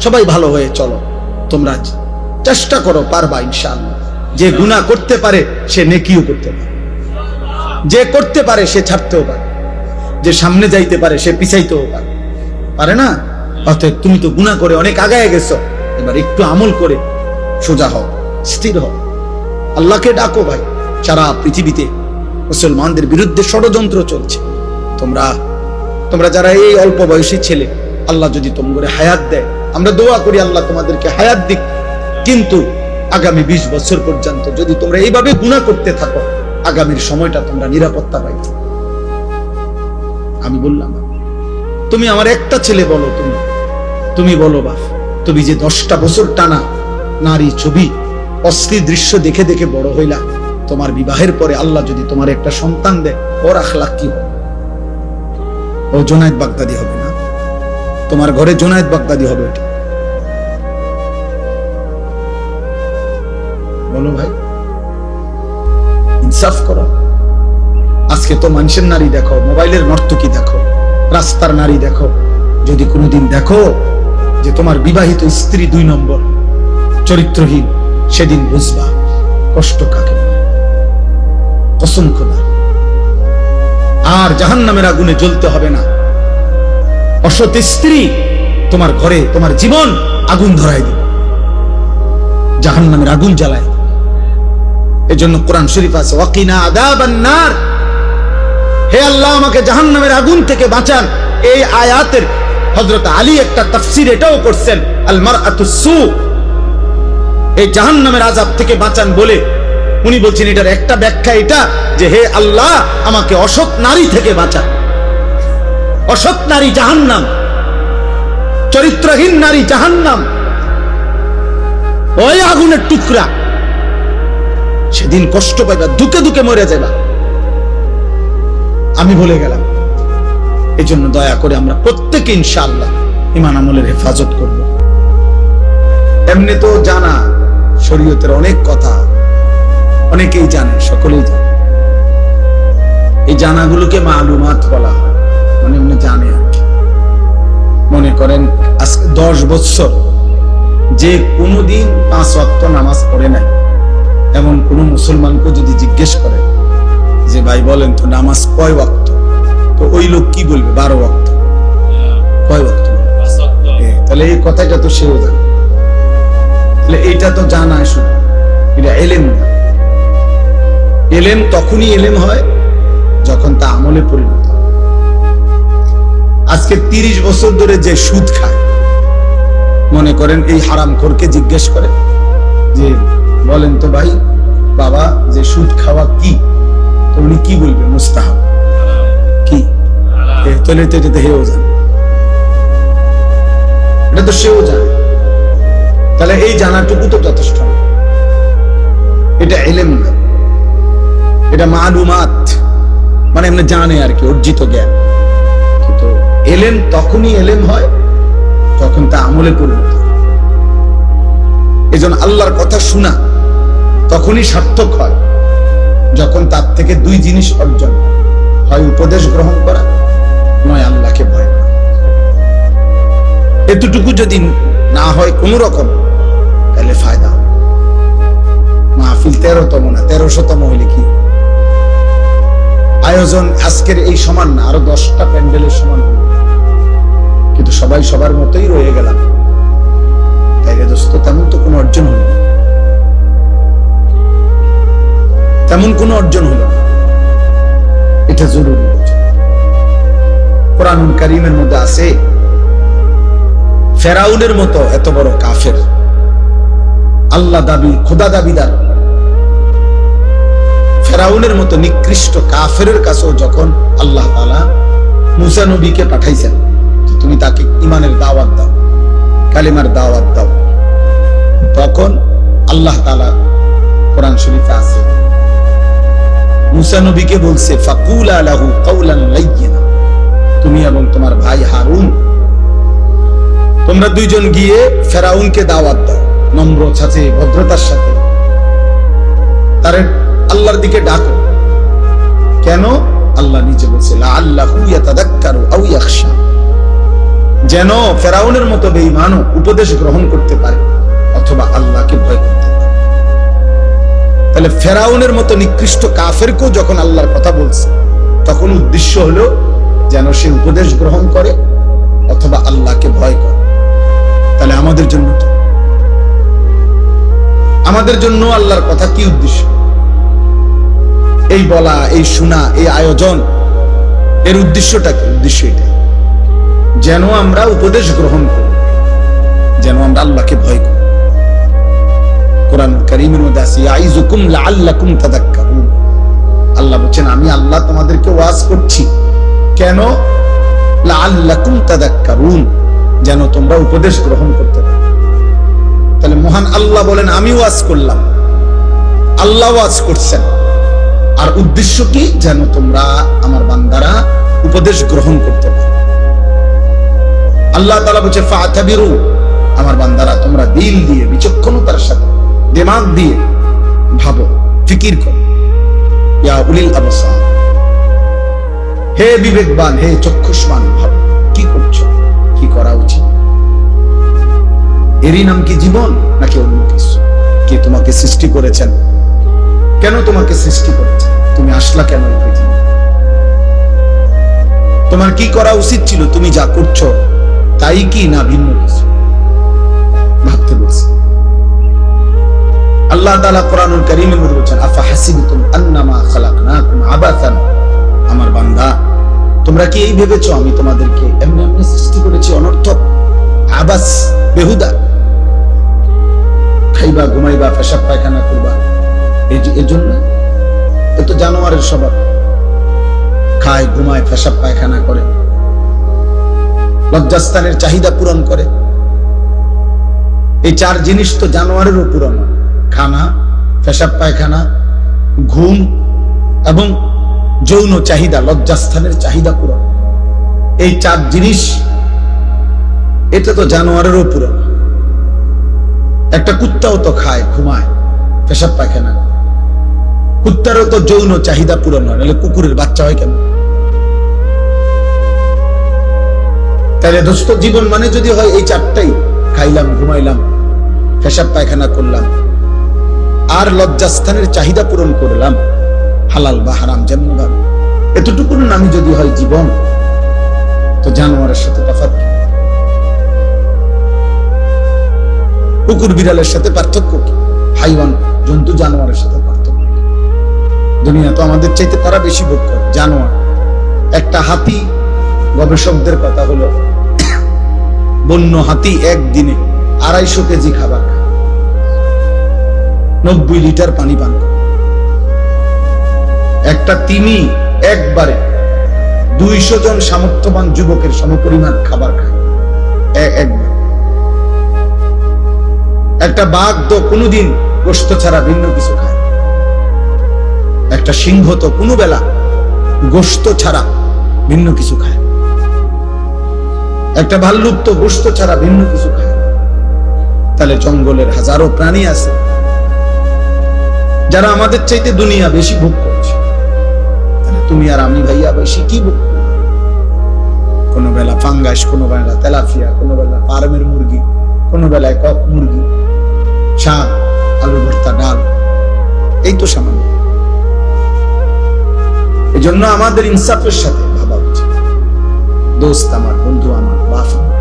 সবাই ভালো হয়ে চলো। তোমরা চেষ্টা করো, পারবা ইনশাআল্লাহ। যে গুনাহ করতে পারে সে নেকিও করতে পারে, যে করতে পারে সে ছাড়তেও পারে, যে সামনে যাইতে পারে সে পিছাইতেও পারে, পারে না? অতএব তুমি তো গুনাহ করে অনেক আগায় গেছো, এবার একটু আমল করে সোজা হও, স্থির হও, আল্লাহকে ডাকো। ভাই, সারা পৃথিবীতে মুসলমানদের বিরুদ্ধে ষড়যন্ত্র চলছে। তোমরা যারা এই অল্প বয়সী ছেলে, আল্লাহ যদি তোমাদের হায়াত দেয়, আমরা দোয়া করি আল্লাহ তোমাদেরকে হায়াত দিক। কিন্তু আগামী 20 বছর পর্যন্ত যদি তোমরা এইভাবে গুনাহ করতে থাকো, আগামীর সময়টা তোমরা নিরাপত্তা পাইবে। আমি বললাম, তুমি আমার একটা ছেলে বলো, তুমি বলো বাপ, তুমি যে 10টা বছর টানা নারী ছবি অশ্লীল দৃশ্য দেখে দেখে বড় হইলা, তোমার বিবাহের পরে আল্লাহ যদি তোমার একটা সন্তান দেয়, ওর আখলাক কি হবে? ও জোনায়েদ বাগদাদি হবে না? তোমার ঘরে জোনায়েদ বাগদাদি হবে ওটা? বলো ভাই, ইনসাফ করো। আজকে তো মানুষের নারী দেখো, মোবাইলের নর্তকী দেখো, রাস্তার নারী দেখো। যদি কোনোদিন দেখো যে তোমার বিবাহিত স্ত্রী 2 নম্বর চরিত্রহীন, সেদিন বুঝবা কষ্ট কাকে বলে। কসম খোদা, আর জাহান্নামের আগুনে জ্বলতে হবে না। অসৎ স্ত্রী তোমার ঘরে তোমার জীবন আগুন ধরাই দিবে, জাহান্নামের আগুন জ্বালায়। এজন্য কোরআন শরীফ আছে, ওয়াকিনা আযাবান নার, হে আল্লাহ আমাকে জাহান্নামের আগুন থেকে বাঁচান। এই আয়াতের হযরত আলী একটা তাফসীর এটাও করছেন, আল মারআতুস সু, এই জাহান্নামের আযাব থেকে বাঁচান বলে উনি বলছেন এটার একটা ব্যাখ্যা এটা যে হে আল্লাহ আমাকে অসৎ নারী থেকে বাঁচান। অসৎ নারী জাহান্নাম, চরিত্রহীন নারী জাহান্নাম, ওই আগুনের টুকরা। সেদিন কষ্ট পাইবা, দুকে দুকে মরে যাবা। আমি বলে গেলাম। এই জন্য দয়া করে আমরা প্রত্যেকে ইনশাআল্লাহ ঈমান আমলের হেফাজত করব। এমনি তো জানা শরীয়তের অনেক কথা, অনেকেই জানে, সকলেই জানে। এই জানাগুলোকে মালুমাত বলা হয়, মানে এমনি জানে আর কি। মনে করেন আজকে 10 বছর যে কোনোদিন 5 ওয়াক্ত নামাজ পড়ে নাই, এমন কোন মুসলমানকে যদি জিজ্ঞেস করে যে ভাই বলেন তো নামাজ কয় ওয়াক্ত, তো ওই লোক কি বলবে? 12 ওয়াক্ত। কয় ওয়াক্ত? তাহলে এই কথাটা তো সেও জানে। তাহলে এইটা তো জানা, শুধু এটা এলেম না। এলেম তখনই এলেম হয় যখন তা আমলে পরিণত হয়। আজকে 30 বছর ধরে যে সুদ খায়, মনে করেন এই হারামখোরকে জিজ্ঞেস করে যে বলেন তো ভাই বাবা যে সুদ খাওয়া কি, তো উনি কি বলবে? মুস্তাহাব। কি? তাহলে তো এটা হেও জানে, এটা তো সেও জানে। তাহলে এই জানাটুকু তো যথেষ্ট না। এটা এলেম না, এটা মালুমাত, মানে এমনি জানে আর কি, অর্জিত জ্ঞান। কিন্তু এলেম তখনই এলেম হয় যখন তা আমলে পরিণত হয়। এজন্য আল্লাহর কথা শোনা তখনই সার্থক হয় যখন তার থেকে 2 জিনিস অর্জন হয়, উপদেশ গ্রহণ করা, নয় আল্লাহকে ভয় করা। এতটুকু যদি না হয় কোন রকম, তাহলে ফায়দা হবে। মাহফিল 13তম না 1300তম হইলে কি আয়োজন আজকের এই সমান না, আরো 10টা প্যান্ডেলের সমান হলো, কিন্তু সবাই সবার মতোই রয়ে গেলাম। তাই রে দোস্ত, তেমন তো কোনো অর্জন হলো না, তেমন কোনো অর্জন হলো না। এটা জরুরি। কোরআনুল কারীমের মধ্যে আছে ফেরাউনের মতো এত বড় কাফের, আল্লাহ দাবি খোদা দাবিদার ফেরাউনের মতো নিকৃষ্ট কাফেরের কাছেও যখন আল্লাহ তাআলা মুসা নবীকে পাঠাইছেন, তুমি তাকে ঈমানের দাওয়াত দাও, কালিমার দাওয়াত দাও, তখন আল্লাহ তাআলা কোরআন শরীফে আছে মুসা নবীকে বলছে ফাকুলা লাহু কাওলান লাইয়িনা, তুমি এবং তোমার ভাই হারুন তোমরা দুইজন গিয়ে ফেরাউনকে দাওয়াত দাও, নম্র সাথে ভদ্রতার সাথে তার আল্লাহর দিকে ডাকো। কেন? আল্লাহ নিজে বলছে লাআল্লাহু ইয়াতাযাক্কারু আও ইয়াখশা, যেন ফেরাউনের মতো বেঈমানও উপদেশ গ্রহণ করতে পারে অথবা আল্লাহকে ভয় করতে পারে। তাহলে ফেরাউনের মতো নিকৃষ্ট কাফেরকেও যখন আল্লাহর কথা বলছে, তখন উদ্দেশ্য হলো যেন সে উপদেশ গ্রহণ করে অথবা আল্লাহকে ভয় করে। তাহলে আমাদের জন্য কি? আমাদের জন্য আল্লাহর কথা কি উদ্দেশ্য? এই বলা, এই শোনা, এই আয়োজন, এর উদ্দেশ্যটা কি? উদ্দেশ্য এটাই, যেন আমরা উপদেশ গ্রহণ করি, যেন আমরা আল্লাহকে ভয় করি। কোরআন কারীমের মধ্যে আছে ইয়াইযুকুম লাআল্লাকুম তাযাক্কারুন, আল্লাহ বলেন আমি আল্লাহ তোমাদেরকে ওয়াজ করছি। কেন? লাআল্লাকুম তাযাক্কারুন, যেন তোমরা উপদেশ গ্রহণ করতে পারো। তাহলে মহান আল্লাহ বলেন আমি ওয়াজ করলাম, আল্লাহ ওয়াজ করছেন, আর উদ্দেশ্য কি? যেন তোমরা আমার বান্দারা উপদেশ গ্রহণ করতে পারো। আল্লাহ তাআলা বলেছে ফাতাবিরু, আমার বান্দারা তোমরা দিল দিয়ে বিচক্ষণতার সাথে দিমাগ দিয়ে ভাবো, ফিকির করো। ইয়া উলিল আবসার, হে বিবেকবান, হে চক্ষুষ্মান, ভাবো কি করছো, কি করা উচিত। এরই নাম কি জীবন নাকি অন্য কিছু? কে তোমাকে সৃষ্টি করেছেন? কেন তোমাকে সৃষ্টি করেছেন? তুমি আসলা কেন এই পৃথিবী? তোমার কি করা উচিত ছিল? তুমি যা করছো তাই কি না ভিন্ন কিছু? ভাবতে বলছি। আল্লাহ তাআলা কোরআনুল কারীমে বলেছেন আফা হাসিবতুম আন্নামা খালাকনাকুম আবাসান, আমার বান্দা তোমরা কি এই ভেবেছো আমি তোমাদেরকে এমনি এমনি সৃষ্টি করেছি অনর্থক, আবাস, বেহুদা? খাইবা, ঘুমাইবা, পেশাব পায়খানা করবা, এই জন্য? এ তো জানোয়ারের স্বভাব, খায়, ঘুমায়, পেশাব পায়খানা করে, লজ্জাস্থানের চাহিদা পূরণ করে। এই 4 জিনিস তো জানোয়ারেরও পূরণ হয়, খানা, পেশাব পায়খানা, ঘুম এবং যৌন চাহিদা, লজ্জাস্থানের চাহিদা পূরণ। এই 4 জিনিস এটা তো জানোয়ারেরও পূরণ। একটা কুত্তাও তো খায়, ঘুমায়, পেশাব পায়খানা, কুত্তারও তো যৌন চাহিদা পূরণ হয়, নাহলে কুকুরের বাচ্চা হয় কেন? তাহলে দোস্ত জীবন মানে যদি হয় এই 4টাই, খাইলাম, ঘুমাইলাম, পেশাব পায়খানা করলাম, আর লজ্জাস্থানের চাহিদা পূরণ করলাম, হালাল বা হারাম যেমন ভাবে, এতটুকুর নামই যদি হয় জীবন, তো জানোয়ারের সাথে তফাৎ কি? কুকুর বিড়ালের সাথে পার্থক্য কি? হাইওয়ান, জন্তু জানোয়ারের সাথে পার্থক্য কি? দুনিয়া তো আমাদের চাইতে তারা বেশি ভোগ করে, জানোয়ার। একটা হাতি, গবেষকদের কথা হলো বন্য হাতি একদিনে 250 কেজি খাবার খায়, 90 লিটার পানি পান করে। একটা তিমি একবারে 200 জন সামর্থ্যবান যুবকের সমপরিমাণ খাবার খায় একবার। একটা বাঘ তো কোনোদিন গোশত ছাড়া ভিন্ন কিছু খায়। একটা সিংহ তো কোনো বেলা গোশত ছাড়া ভিন্ন কিছু খায়। একটা ভাল্লুক তো গোশত ছাড়া ভিন্ন কিছু খায়। তাহলে জঙ্গলের হাজারো প্রাণী আছে যারা আমাদের চাইতে দুনিয়া বেশি ভোগ করছে। তাহলে তুমি আর আমি ভাইয়া বেশি কি ভোগ করি? কোনো বেলা ফাঙ্গাস, কোনো বেলা তেলাপিয়া, কোনো বেলা ফার্মের মুরগি, কোনো বেলায় কক মুরগি, শাক, আলু ভর্তা, ডাল, এই তো সামান্য। এই জন্য আমাদের ইনসাফের সাথে ভাবা উচিত। দোস্ত আমার, বন্ধু আমার, বাপ আমার,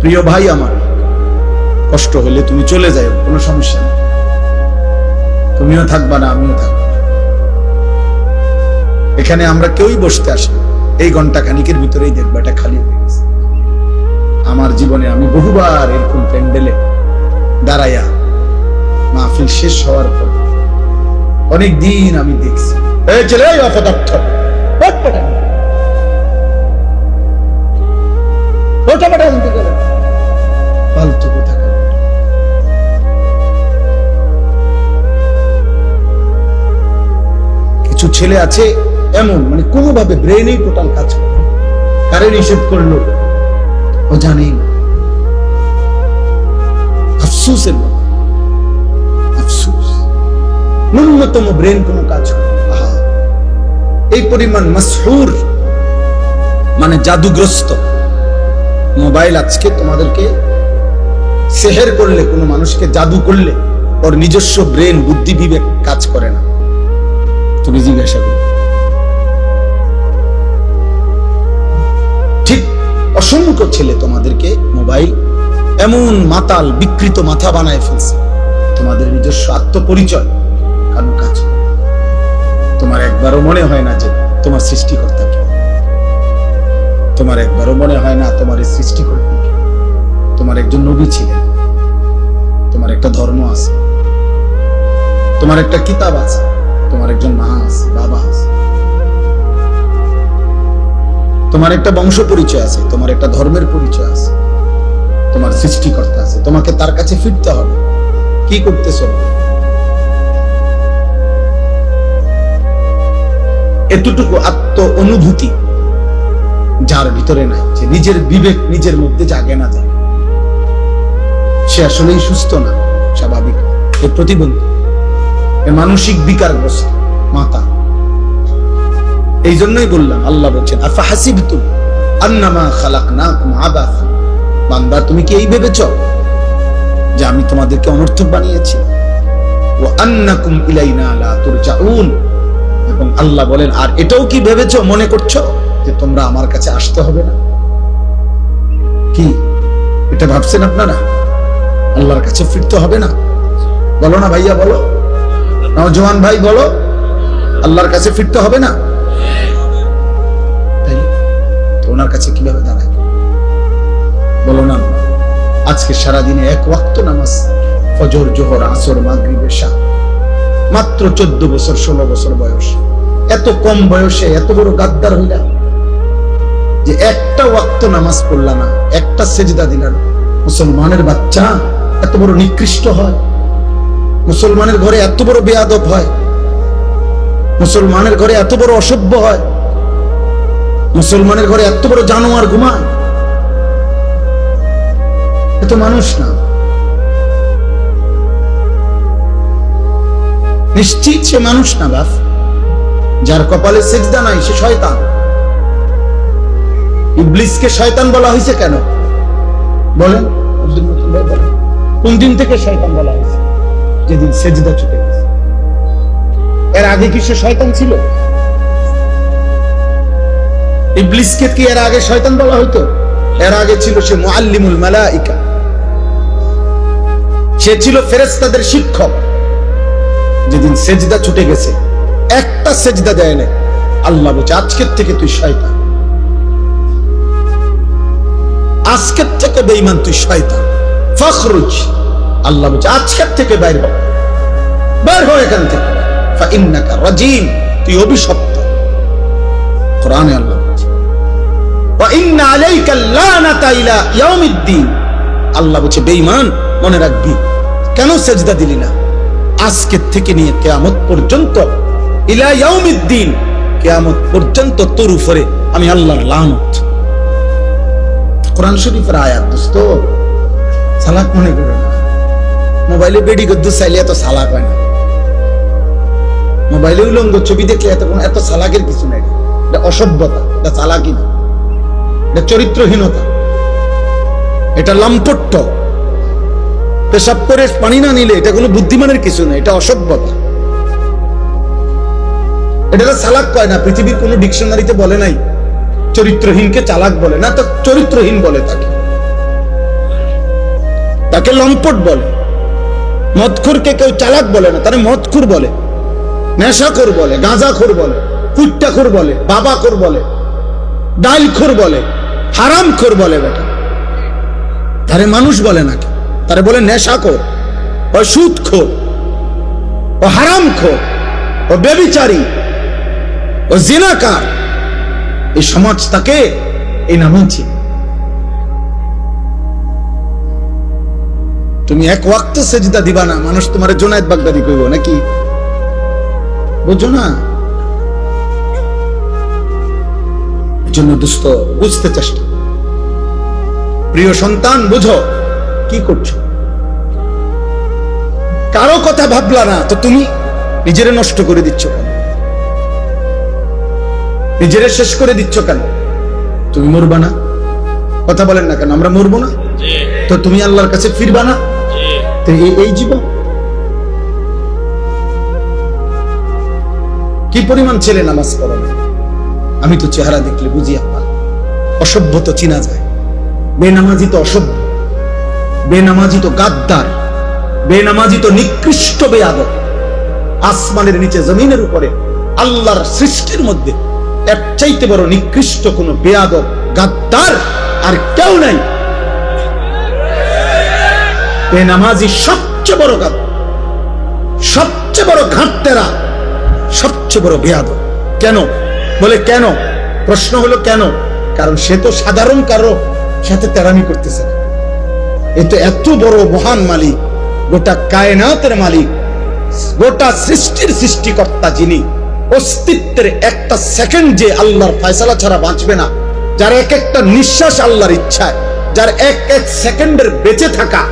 প্রিয় ভাই আমার, কষ্ট হলে তুমি চলে যাও, কোনো সমস্যা নেই। তুমিও থাকবা না, আমিও থাকবো না। এখানে আমরা কেউই বসতে আসি না। এই ঘন্টা খানিকের ভিতরেই দেখবো এটা খালি হয়ে গেছে। আমার জীবনে আমি বহুবার এরকম প্যান্ডেলে দাঁড়াইয়া মাহফিল শেষ হওয়ার পর অনেক দিন আমি দেখছি, এই ছেলে অপদার্থ, ফালতু কথা। কিছু ছেলে আছে এমন, মানে কোনোভাবে ব্রেনেই টোটাল কাজ করে, কারে নিষেধ করলো ও জানেই না। আফসোসের ব্যাপার, আফসোস, ন্যূনতম ব্রেন কোনো কাজ করে। এই পরিমাণ মাসহুর, মানে জাদুগ্রস্ত মোবাইল আজকে তোমাদেরকে সেহের করলে, কোনো মানুষকে জাদু করলে ওর নিজস্ব ব্রেন, বুদ্ধি, বিবেক কাজ করে না। তুমি জিজ্ঞাসা করো। ঠিক অসংখ্য ছেলে তোমাদেরকে মোবাইল এমন মাতাল, বিকৃত মাথা বানায় ফেলছে, তোমাদের নিজস্ব আত্মপরিচয় কারণ কাজ করে। তোমার একবারও মনে হয় না যে তোমার সৃষ্টিকর্তা কে, তোমার একবারও মনে হয় না তোমার এই সৃষ্টিকর্তা কে। তোমার একজন নবী ছিলেন, তোমার একটা ধর্ম আছে, তোমার একটা কিতাব আছে, তোমার একজন মা আছে, বাবা আছে, তোমার একটা বংশ পরিচয় আছে, তোমার একটা ধর্মের পরিচয় আছে, তোমার সৃষ্টিকর্তা আছে। তোমাকে তার কাছে ফিরতে হবে। কি করতেছ? এতটুকু আত্ম অনুভূতি যার ভিতরে নাই, যে নিজের বিবেক নিজের মধ্যে জাগে না, যায়, সে আসলেই সুস্থ না, স্বাভাবিক, এ প্রতিবন্ধী, এ মানসিক বিকারগ্রস্ত মাতা। এই জন্যই বললাম, আল্লাহ বলছেন আফা হাসিবতুম আন্নামা খালাকনাকুম আবাসা, বান্দা তুমি কি এই ভেবেছ যে আমি তোমাদেরকে অনর্থক বানিয়েছি? ওয়া আন্নাকুম ইলাইনা লা তুরজাউন, এবং আল্লাহ বলেন আর এটাও কি ভেবেছো, মনে করছো যে তোমরা আমার কাছে আসতে হবে না? কি এটা ভাবছেন আপনারা? আল্লাহর কাছে ফিরতে হবে না? বলো না ভাইয়া, বলো, নওজোয়ান ভাই বলো, আল্লাহর কাছে ফিরতে হবে না? তাই তো ওনার কাছে কিভাবে দাঁড়ায় বলো না? আজকে সারাদিনে এক ওয়াক্ত নামাজ, ফজর, জোহর, আসর, মাগরিব, এশা, মাত্র 14 বছর 16 বছর বয়স, এত কম বয়সে এত বড় গাদ্দার হইলা যে একটা ওয়াক্ত নামাজ পড়লা না, একটা সেজদা দিলা না। মুসলমানের বাচ্চা এত বড় নিকৃষ্ট হয়, মুসলমানের ঘরে এত বড় বেয়াদব হয়, মুসলমানের ঘরে এত বড় অসভ্য হয়, মুসলমানের ঘরে এত বড় জানোয়ার ঘুমায়। এত মানুষ না, নিশ্চিত সে মানুষ না বাপ। যার কপালে সিজদা নাই সে শয়তান। ইবলিসকে শয়তান বলা হয়েছে কেন বলেন? কোন দিন থেকে শয়তান বলা হয়েছে? যেদিন সিজদা ছুটে গেছে। এর আগে কি সে শয়তান ছিল? ইবলিসকে কি এর আগে শয়তান বলা হইতো? এর আগে ছিল সে মুআল্লিমুল মালাইকা, সে ছিল ফেরেশতাদের শিক্ষক। যেদিন সেজদা ছুটে গেছে, একটা সেজদা দেয় না, আল্লাহ বলছে আজকের থেকে তুই শয়তান, আজকের থেকে বেঈমান, তুই শয়তান, ফখরুজ। আল্লাহ বলছে আজকের থেকে বাইর হ, বের হও এখান থেকে, ফাইন্নাকা রাজিম, তুই অভিশপ্ত। কোরআনে আল্লাহ বলছে ওয়া ইন্না আলাইকা লানাতা ইলা ইয়াউমিদ্দিন। আল্লাহ বলছে বেঈমান, মনে রাখবি, কেন সেজদা দিলি না? আজকের থেকে নিয়ে কিয়ামত পর্যন্ত, ইলা ইয়াউমিদ্দিন, কিয়ামত পর্যন্ত তোর উপরে আমি আল্লাহর লানত। কোরআন শরীফের আয়াত দোস্ত, সালাক মনে করো না। মোবাইলে বেডি গদ্দু চাইলে এত সালাক হয় না, মোবাইলে উলঙ্গ ছবি দেখলে এত সালাকের কিছু নাই। এটা অসভ্যতা, এটা চালাকি না, এটা চরিত্রহীনতা, এটা লম্পট্য, পেশাব করে পানি না নিলে এটা কোনো বুদ্ধিমানের কিছু না, এটা অসভ্যতা। এটা চালাক কয় না, পৃথিবীর কোন ডিকশনারিতে বলে নাই চরিত্রহীনকে চালাক বলে না, তো চরিত্রহীন বলে তাকে লম্পট বলে। মদখোরকে কেউ চালাক বলে না, তারা মদখোর বলে, নেশাখোর বলে, গাঁজাখোর বলে, কুট্টাখোর বলে, বাবাখোর বলে, ডাইলখোর বলে, হারামখোর বলে। বেটা তারে মানুষ বলে না, তারে বলে নেশাখোর, ও সুদখোর, ও হারামখোর, ও ব্যভিচারী, ও জিনাকার। এই সমাজ তাকে এই নামে চিনে। তুমি এক ওয়াক্ত সেজদা দিবা না, মানুষ তোমার জোনায়েদ বাগদাদি কইব নাকি? বুঝো না? এজন্য দোস্ত বুঝতে চেষ্টা, প্রিয় সন্তান বুঝো কি করছো। কারো কথা ভাবলা না তো তুমি নিজেরে নষ্ট করে দিচ্ছ কেন? নিজেরে শেষ করে দিচ্ছ কেন? তুমি মরবা না? কথা বলেন না কেন? আমরা মরবো না? তো তুমি আল্লাহর কাছে ফিরবা না? এই জীবন কি পরিমাণ ছেলে নামাজ পড়ে না? আমি তো চেহারা দেখলে বুঝি আপনার অসভ্য তো চিনা যায়। বেনামাজি তো অসভ্য, বেনামাজি তো গাদ্দার, বেনামাজি তো নিকৃষ্ট বেয়াদব। আসমানের নিচে জমিনের উপরে আল্লাহর সৃষ্টির মধ্যে এর চাইতে বড় নিকৃষ্ট কোন বেয়াদব গাদ্দার আর কেউ নাই। বেনামাজি সবচেয়ে বড় গাদ্দার, সবচেয়ে বড় ঘাটতেরা, সবচেয়ে বড় বেয়াদব। কেন বলে? কেন? প্রশ্ন হলো কেন? কারণ সে তো সাধারণ কারো সাথে তেরামি করতেছে না। এ তো এত বড় মহান মালিক, গোটা কায়নাতের মালিক, গোটা সৃষ্টির সৃষ্টিকর্তা, যিনি অস্তিত্বের একটা সেকেন্ড যে আল্লাহর ফয়সালা ছাড়া বাঁচবে না, যার এক একটা নিঃশ্বাস আল্লাহর ইচ্ছায়, যার এক এক সেকেন্ডের বেঁচে থাকা,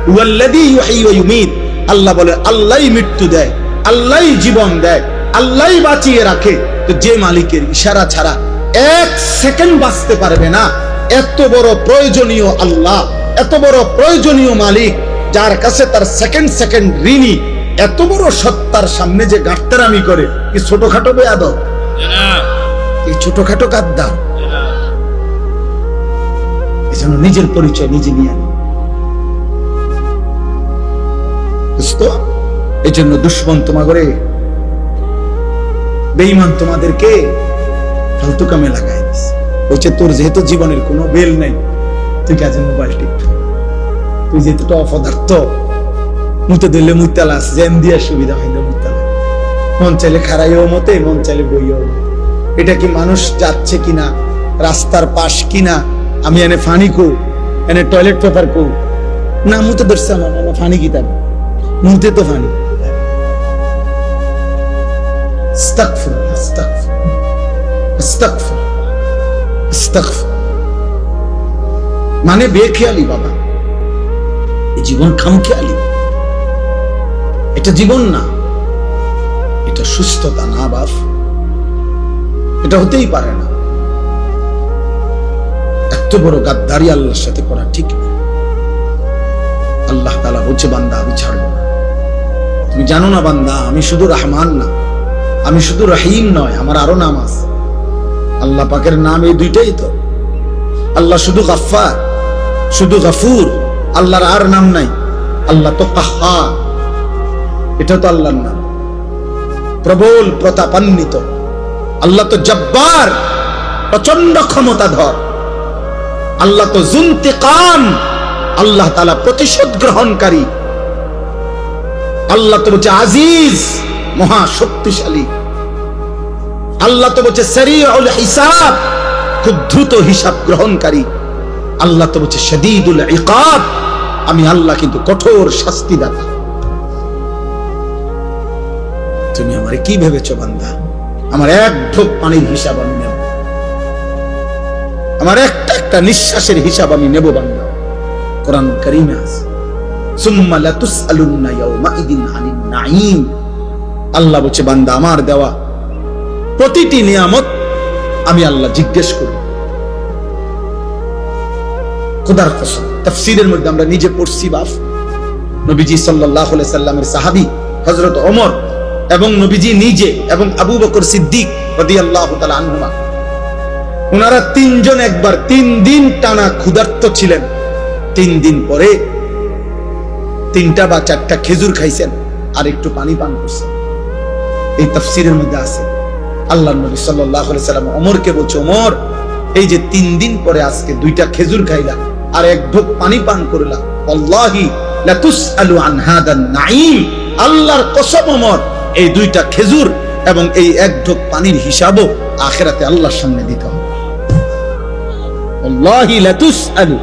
হুয়াল্লাযী ইউহয়ী ওয়া ইউমীত। আল্লাহ বলে আল্লাহই মৃত্যু দেয়, আল্লাহই জীবন দেয়, আল্লাহই বাঁচিয়ে রাখে। তো যে মালিকের ইশারা ছাড়া এক সেকেন্ড বাঁচতে পারবে না, এত বড় প্রয়োজনীয় আল্লাহ, এত বড় প্রয়োজনীয় মালিক, যার কাছে তার সেকেন্ড সেকেন্ড ঋণী, এত বড় সত্তার সামনে যে গাট্টারামি করে, কি ছোটখাটো বেয়াদব, কি ছোটখাটো গাদ্দার। এজন্য নিজের পরিচয় নিজে নিয়ে আনি। এই জন্য দুশ্মন তোমাগরে, বেঈমান তোমাদেরকে ফালতু কামে লাগাই দিছে। বলছে তোর যেহেতু জীবনের কোনো বেল নাই, তুই কাজে মোবাইল টিপবি, তুই যেহেতু অপদার্থ, মুতে দিলে মুতালাস, জ্যাম দিয়া সুবিধা হইলে মুতালা, মন চাইলে খারাইও মতে, মন চাইলে বইও মতে। এটা কি মানুষ যাচ্ছে কিনা, রাস্তার পাশ কিনা, আমি এনে ফানি কো, এনে টয়লেট পেপার কো না, মুতে ধরছে আমার এনে ফানি কি তার মুতে তো ফানি। আস্তাগফিরুল্লাহ, আস্তাগফিরুল্লাহ, আস্তাগফিরুল্লাহ, আস্তাগফিরুল্লাহ। মানে বেখেয়ালি বাবা, এই জীবন খামখেয়ালি, এটা জীবন না, এটা সুস্থতা না বাপ, এটা হতেই পারে না। এত বড় গাদ্দারি আল্লাহর সাথে করা ঠিক না। আল্লাহ তাআলা বলছে বান্দা আমি ছাড়বো না। তুমি জানো না বান্দা, আমি শুধু রহমান না, আমি শুধু রহিম নয়, আমার আরো নাম আছে। আল্লাহ পাকের নাম এই দুইটাই তো। আল্লাহ শুধু গাফফার, শুধু গাফুর, আল্লাহর আর নাম নাই। আল্লাহ তো কাহ্হার, এটা তো আল্লাহর নাম। প্রবল প্রতাপান্বিত আল্লাহ তো জব্বার, প্রচন্ড ক্ষমতাধর। আল্লাহ তো যুনতিকাম, আল্লাহ তাআলা প্রতিশোধ গ্রহণকারী। আল্লাহ তো বলছে আজিজ, মহা শক্তিশালী। আল্লাহ তো বলছে সারিউল হিসাব, খুব দ্রুত হিসাব গ্রহণকারী। আল্লাহ তো বলছে শাদীদুল ইকাব, আমি আল্লাহ কিন্তু কঠোর শাস্তিদাতা। তুমি আমারে কি ভেবেছো বান্দা? আমার এক ঢোক পানির হিসাব আমি নেব, আমার একটা একটা নিঃশ্বাসের হিসাব আমি নেব বান্দা। কোরআন কারীমে আছে সুম্মা লাতুসআলুন্না ইয়াওমাইদিন আনিন নাঈম। আল্লাহ বলছে বান্দা আমার দেওয়া প্রতিটি নিয়ামত আমি আল্লাহ জিজ্ঞেস করি। খোদার কসম, তাফসীরের মধ্যে আমরা নিজে পড়ছি বাপ, নবীজি সাল্লাল্লাহু আলাইহি সাল্লামের সাহাবী হযরত ওমর এবং নবীজি নিজে এবং আবু বকর সিদ্দিক রাদিয়াল্লাহু তাআলা আনহুমা, ওনারা তিনজন একবার 3 দিন টানা ক্ষুধার্ত ছিলেন। 3 দিন পরে 3টা বা 4টা খেজুর খাইছেন আর একটু পানি পান করছেন। এই তাফসীরের মধ্যে আছে আল্লাহর নবী সাল্লাল্লাহু আলাইহি সাল্লাম ওমরকে বলছে, ওমর এই যে 3 দিন পরে আজকে 2টা খেজুর খাইলা আর এক ঢোক পানি পান করলা, আল্লাহি লা তুসআলু আন হাদান নাঈম, আল্লাহর কসম ওমর এই 2টা খেজুর এবং এই এক ঢোক পানির হিসাবও আখিরাতে আল্লাহর সামনে দিতে হবে। আল্লাহি লা তুসআলু,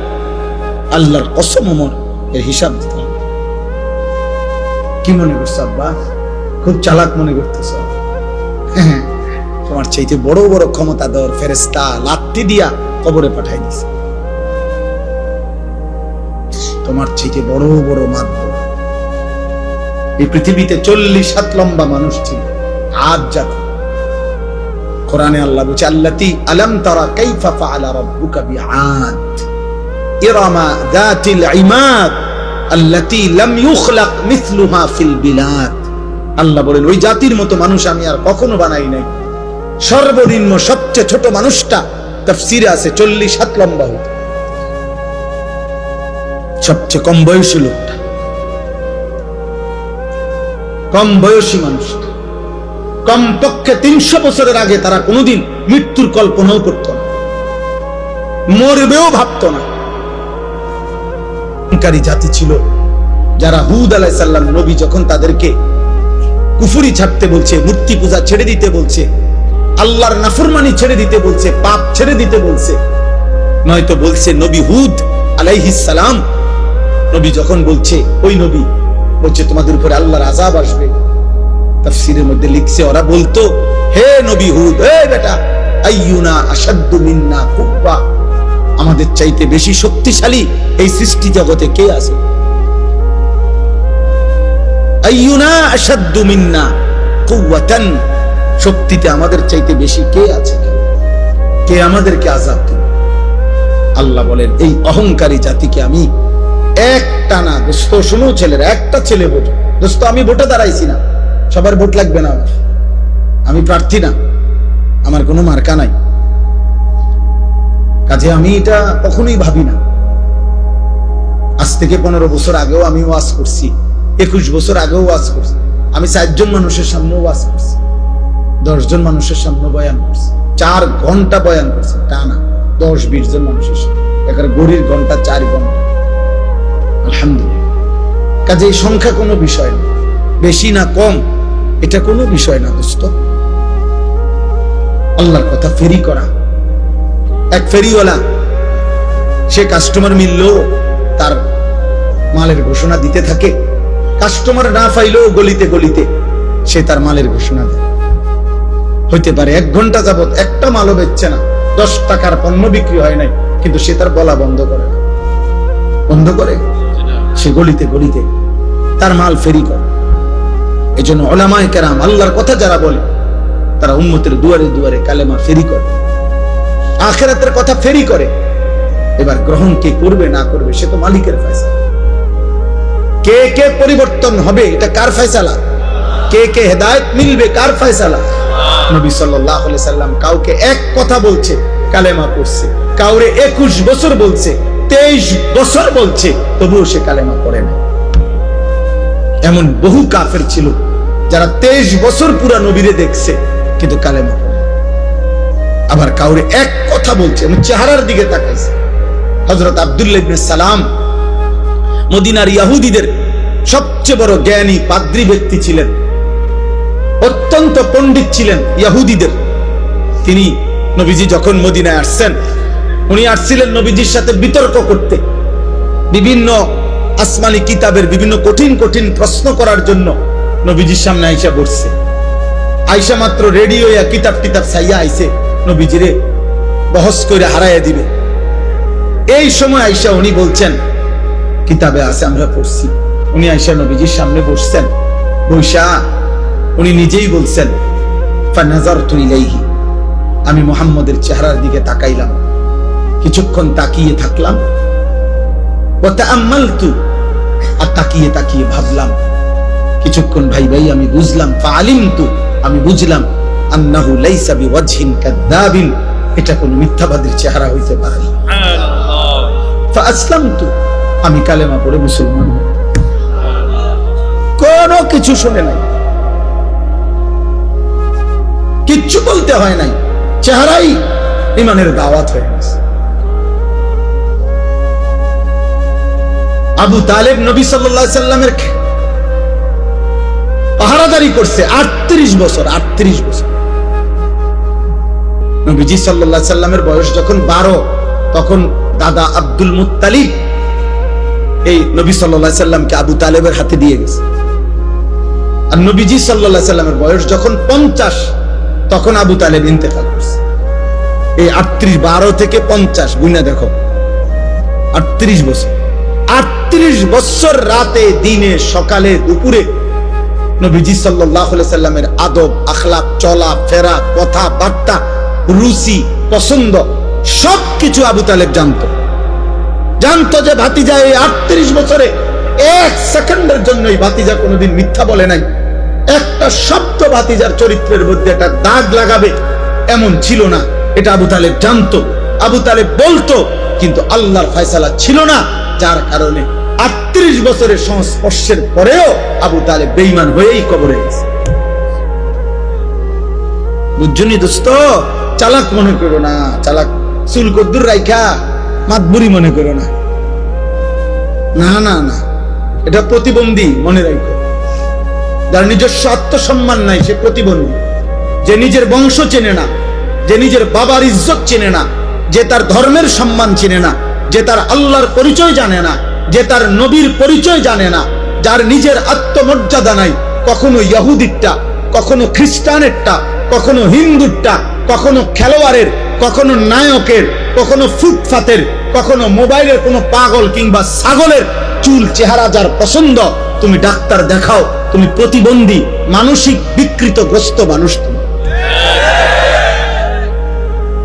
আল্লাহর কসম ওমর এর হিসাব দিতে হবে। কি মনে করছো আব্বা? খুব চালাক মনে করতেছ? তোমার চাইতে বড় বড় ক্ষমতাধর ফেরেশতা লাত্তি দিয়া কবরে পাঠাই দিছে। তোমার চাইতে বড় বড় মাতবর এই পৃথিবীতে 40 হাত লম্বা মানুষ ছিল, আদ জাতি। কোরআনে আল্লাহ বলছে, আল্লাতী আলাম তারা কাইফা ফাআলা রাব্বুকা বিআদ ইরামা যাতিল ইমাদ আল্লাতী লাম ইউখলাক মিসলুহা ফিল বিলাদ। আল্লাহ বলেন, ওই জাতির মতো মানুষ আমি আর কখনো বানাই নাই। সর্বনিম্ন সবচেয়ে ছোট মানুষটা তাফসীরে আছে 40 হাত লম্বা হতো, সবচেয়ে কম বয়সী লোকটা, কম বয়সী মানুষটা। কমপক্ষে 300 বছরের আগে তারা কোনোদিন মৃত্যুর কল্পনাও করত না, মরবেও ভাবত না। জাতি ছিল যারা হুদ আলাইহিস সালাম নবী যখন তাদেরকে কুফরি ছাড়তে বলছে, মূর্তি পূজা ছেড়ে দিতে বলছে, আল্লাহর নাফরমানি ছেড়ে দিতে বলছে, পাপ ছেড়ে দিতে বলছে, নয়তো বলছে নবী হুদ আলাইহিস সালাম, নবী যখন বলছে, ওই নবী বলছে তোমাদের উপরে আল্লাহর আযাব আসবে। তাফসীরের মধ্যে লিখছে, ওরা বলতো, হে নবী হুদ, হে বেটা, আইয়ুনা আশাদ্দু মিন্না কুওয়া, আমাদের চাইতে বেশি শক্তিশালী এই সৃষ্টি জগতে কে আছে? আইয়ুনা আশাদ্দু মিন্না কুওয়াতান, শক্তিতে আমাদের চাইতে বেশি কে আছে? কে আমাদেরকে আযাব দিবে? আল্লাহ বলেন, এই অহংকারী জাতিকে আমি একটানা, দোস্ত শোনো ছেলেরা, একটা ছেলে ভোট, দোস্ত আমি ভোটে দাঁড়াইছি না, সবার ভোট লাগবে না, আমি প্রার্থী না, আমার কোনো মার্কা নাই, কাজে আমি এটা কখনোই ভাবি না। আজ থেকে 15 বছর আগেও আমি ওয়াজ করছি, 21 বছর আগেও ওয়াজ করছি, আমি 4 জন মানুষের সামনে ওয়াজ করছি, 10 জন মানুষের সামনে বয়ান করছি, 4 ঘন্টা বয়ান করছি টানা, 10-20 জন মানুষের সামনে, এখানে গড়ির ঘন্টা 4 ঘন্টা। আলহামদুলিল্লাহ। কাজে এই সংখ্যা কোনো বিষয় না, বেশি না কম এটা কোনো বিষয় না দোস্ত। আল্লাহর কথা ফেরি করা, এক ফেরিওয়ালা, সে কাস্টমার মিললেও তার মালের ঘোষণা দিতে থাকে, কাস্টমার না পাইলেও গলিতে গলিতে সে তার মালের ঘোষণা দেয়। হইতে পারে 1 ঘন্টা যাবত একটা মালও বেচছে না, 10 টাকার পণ্য বিক্রি হয় নাই, কিন্তু সে তার বলা বন্ধ করে না, বন্ধ করে সে গলিতে গলিতে তার মাল ফেরি করে। এজন্য উলামায়ে কেরাম আল্লাহর কথা যারা বলে তারা উম্মতের দুয়ারে দুয়ারে কালেমা ফেরি করে, আখিরাতের কথা ফেরি করে। এবার গ্রহণ কে করবে না করবে সে তো মালিকের ফয়সালা। কে কে পরিবর্তন হবে এটা কার ফয়সালা? কে কে হেদায়েত মিলবে কার ফয়সালা? নবী সাল্লাল্লাহু আলাইহি সাল্লাম কাউকে এক কথা বলছে, কালেমা পড়ছে, কাউরে 21 বছর বলছে, 23 বছর বলছে, তবুও সে কালেমা পড়ে না। এমন বহু কাফের ছিল যারা 23 বছর পুরা নবীরে দেখছে কিন্তু কালেমা পড়ে। আবার কাউরে এক কথা বলছে, এমন চেহারার দিকে তাকাইছে। হযরত আব্দুল্লাহ ইবনে সালাম মদিনার ইহুদিদের সবচেয়ে বড় জ্ঞানী পাদ্রী ব্যক্তি ছিলেন, অত্যন্ত পণ্ডিত ছিলেন ইহুদিদের। তিনি নবীজি যখন মদিনায় আসছেন, উনি আসছিলেন নবীজির সাথে বিতর্ক করতে, বিভিন্ন আসমানি কিতাবের বিভিন্ন কঠিন কঠিন প্রশ্ন করার জন্য নবীজির সামনে আয়েশা বসছে। আয়েশা মাত্র রেডি হইয়া কিতাব চাইয়া আইছে নবীজিরে বহস করে হারাইয়া দিবে। এই সময় আয়েশা উনি বলছেন, কিতাবে আছে আমরা পড়ছি। উনি আয়েশা নবীজির সামনে বসছেন, বৈশা উনি নিজেই বলছেন, ফানাজারতু ইলাইহি, আমি মুহাম্মদের চেহারার দিকে তাকাইলাম, কিছুক্ষণ তাকিয়ে থাকলাম, ওয়া তাআম্মালতু আর তাকিয়ে তাকিয়ে ভাবলাম, কিছুক্ষণ ভাই আমি বুঝলাম, ফাআলিমতু, আমি বুঝলাম, আন্নাহু লাইসা বিওয়াজহিন কাযাবিন, এটা কোন মিথ্যাবাদীর চেহারা হইতে পারে না। সুবহানাল্লাহ। ফাআসলামতু, আমি কালেমা পড়ে মুসলমান হই। কোনো কিছু শুনে নাই, কিচ্ছু বলতে হয় নাই, চেহারাই ইমানের দাওয়াত হয়ে গেছে। আবু তালেব নবী সাল্লাল্লাহু আলাইহি সাল্লামের পাহারাদারি করছে 38 বছর। 38 বছর। নবীজি সাল্লাল্লাহু আলাইহি সাল্লামের বয়স যখন 12, তখন দাদা আব্দুল মুত্তালিব এই নবী সাল্লাল্লাহু আলাইহি সাল্লামকে আবু তালেবের হাতে দিয়ে গেছে। আর নবীজি সাল্লাল্লাহু আলাইহি সাল্লামের বয়স যখন 50, তখন আবু তালেব ইন্তেকাল করছে। এই 38, 12 থেকে 50 গুণা দেখো, 38 বছর। 38 বছর রাতে দিনে সকালে দুপুরে নবীজি সাল্লাল্লাহু আলাইহি সাল্লামের আদব আখলাক, চলা ফেরা, কথা বার্তা, রুচি পছন্দ সবকিছু আবু তালেব জানতো যে ভাতিজা এই 38 বছরে 1 সেকেন্ডের জন্যই ভাতিজা কোনোদিন মিথ্যা বলে নাই। একটা শব্দ ভাতিজার চরিত্রের মধ্যে একটা দাগ লাগাবে এমন ছিল না, এটা আবু তালেব জানতো। আবু তালেব বলতো, কিন্তু আল্লাহর ফয়সালা ছিল না, যার কারণে 38 বছরের সংস্পর্শের পরেও আবু তালেব বেঈমান হয়েই কবরে গেছে। বুঝছনি দোস্ত, চালাক মনে করো না, চালাক চুল কদ্দুর রাইখা মাতবুরি মনে করো না, না না না, এটা প্রতিবন্ধী মনে রাখো। যার নিজস্ব আত্মসম্মান নাই সে প্রতিবন্ধী। যে নিজের বংশ চেনে না, যে নিজের বাবার ইজ্জত চেনে না, যে তার ধর্মের সম্মান চেনে না, যে তার আল্লাহর পরিচয় জানে না, যে তার নবীর পরিচয় জানে না, যার নিজের আত্মমর্যাদা নাই, কখনো ইহুদিরটা, কখনো খ্রিস্টানেরটা, কখনো হিন্দুরটা, কখনো খেলোয়াড়ের, কখনো নায়কের, কখনো ফুটপাতের, কখনো মোবাইলের কোনো পাগল কিংবা ছাগলের চুল চেহারা যার পছন্দ, তুমি ডাক্তার দেখাও, তুমি প্রতিবন্ধী, মানসিক বিকৃতগ্রস্ত মানুষ। তুমি,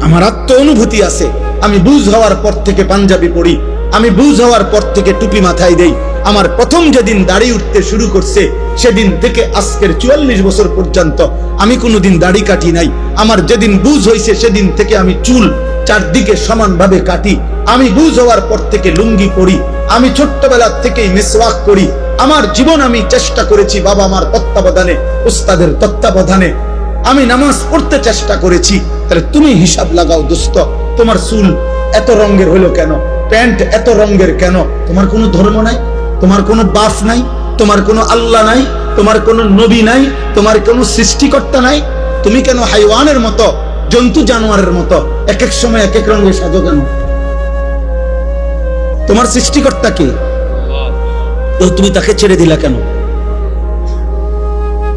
আমার আত্ম অনুভূতি আছে, আমি বুঝ হওয়ার পর থেকে পাঞ্জাবি পড়ি, আমি বুঝ হওয়ার পর থেকে টুপি মাথায় দেই। আমার প্রথম যেদিন দাড়ি উঠতে শুরু করছে সেদিন থেকে আজকের 44 বছর পর্যন্ত আমি কোনোদিন দাড়ি কাটি নাই। আমার যেদিন বুঝ হয়েছে সেদিন থেকে আমি চুল চারদিকে সমানভাবে কাটি। আমি বুঝ হওয়ার পর থেকে লুঙ্গি পরি, আমি ছোট্টবেলা থেকেই মিসওয়াক করি। আমার জীবন আমি চেষ্টা করেছি বাবা আমার তত্ত্বাবধানে, উস্তাদের তত্ত্বাবধানে আমি নামাজ পড়তে চেষ্টা করেছি। তাহলে তুমি হিসাব লাগাও দোস্ত, তোমার চুল এত রঙের হলো কেন, প্যান্ট এত রঙের কেন? তোমার কোনো ধর্ম নাই, তোমার কোনো বাপ নাই, তোমার কোনো আল্লাহ নাই, তোমার কোনো নবী নাই, তোমার কোনো সৃষ্টিকর্তা নাই। তুমি কেন হাইওয়ানের মতো, জন্তু জানোয়ারের মতো এক এক সময় এক এক রঙে সাজো কেন? তোমার সৃষ্টিকর্তা কে? তো তুমি তাকে ছেড়ে দিলা কেন?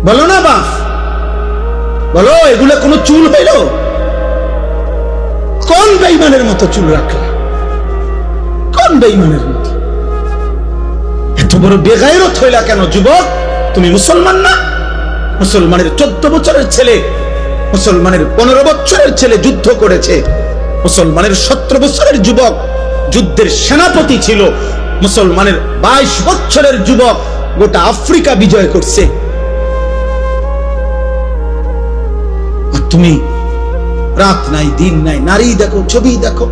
বলো না বাপ, বলো, এগুলো কোনো চুল হইল? কোন বেঈমানের মতো চুল রাখলা? কোন বেঈমানের মতো? এত বড় বেগায়রত হইলা কেন যুবক? তুমি মুসলমান না? মুসলমানের 14 বছরের ছেলে, মুসলমানের 15 বছরের ছেলে যুদ্ধ করেছে। মুসলমানের 17 বছরের যুবক যুদ্ধের সেনাপতি ছিল। মুসলমানের 22 বছরের যুবক গোটা আফ্রিকা বিজয় করছে। আর তুমি রাত নাই দিন নাই, নারী দেখো, ছবি দেখো,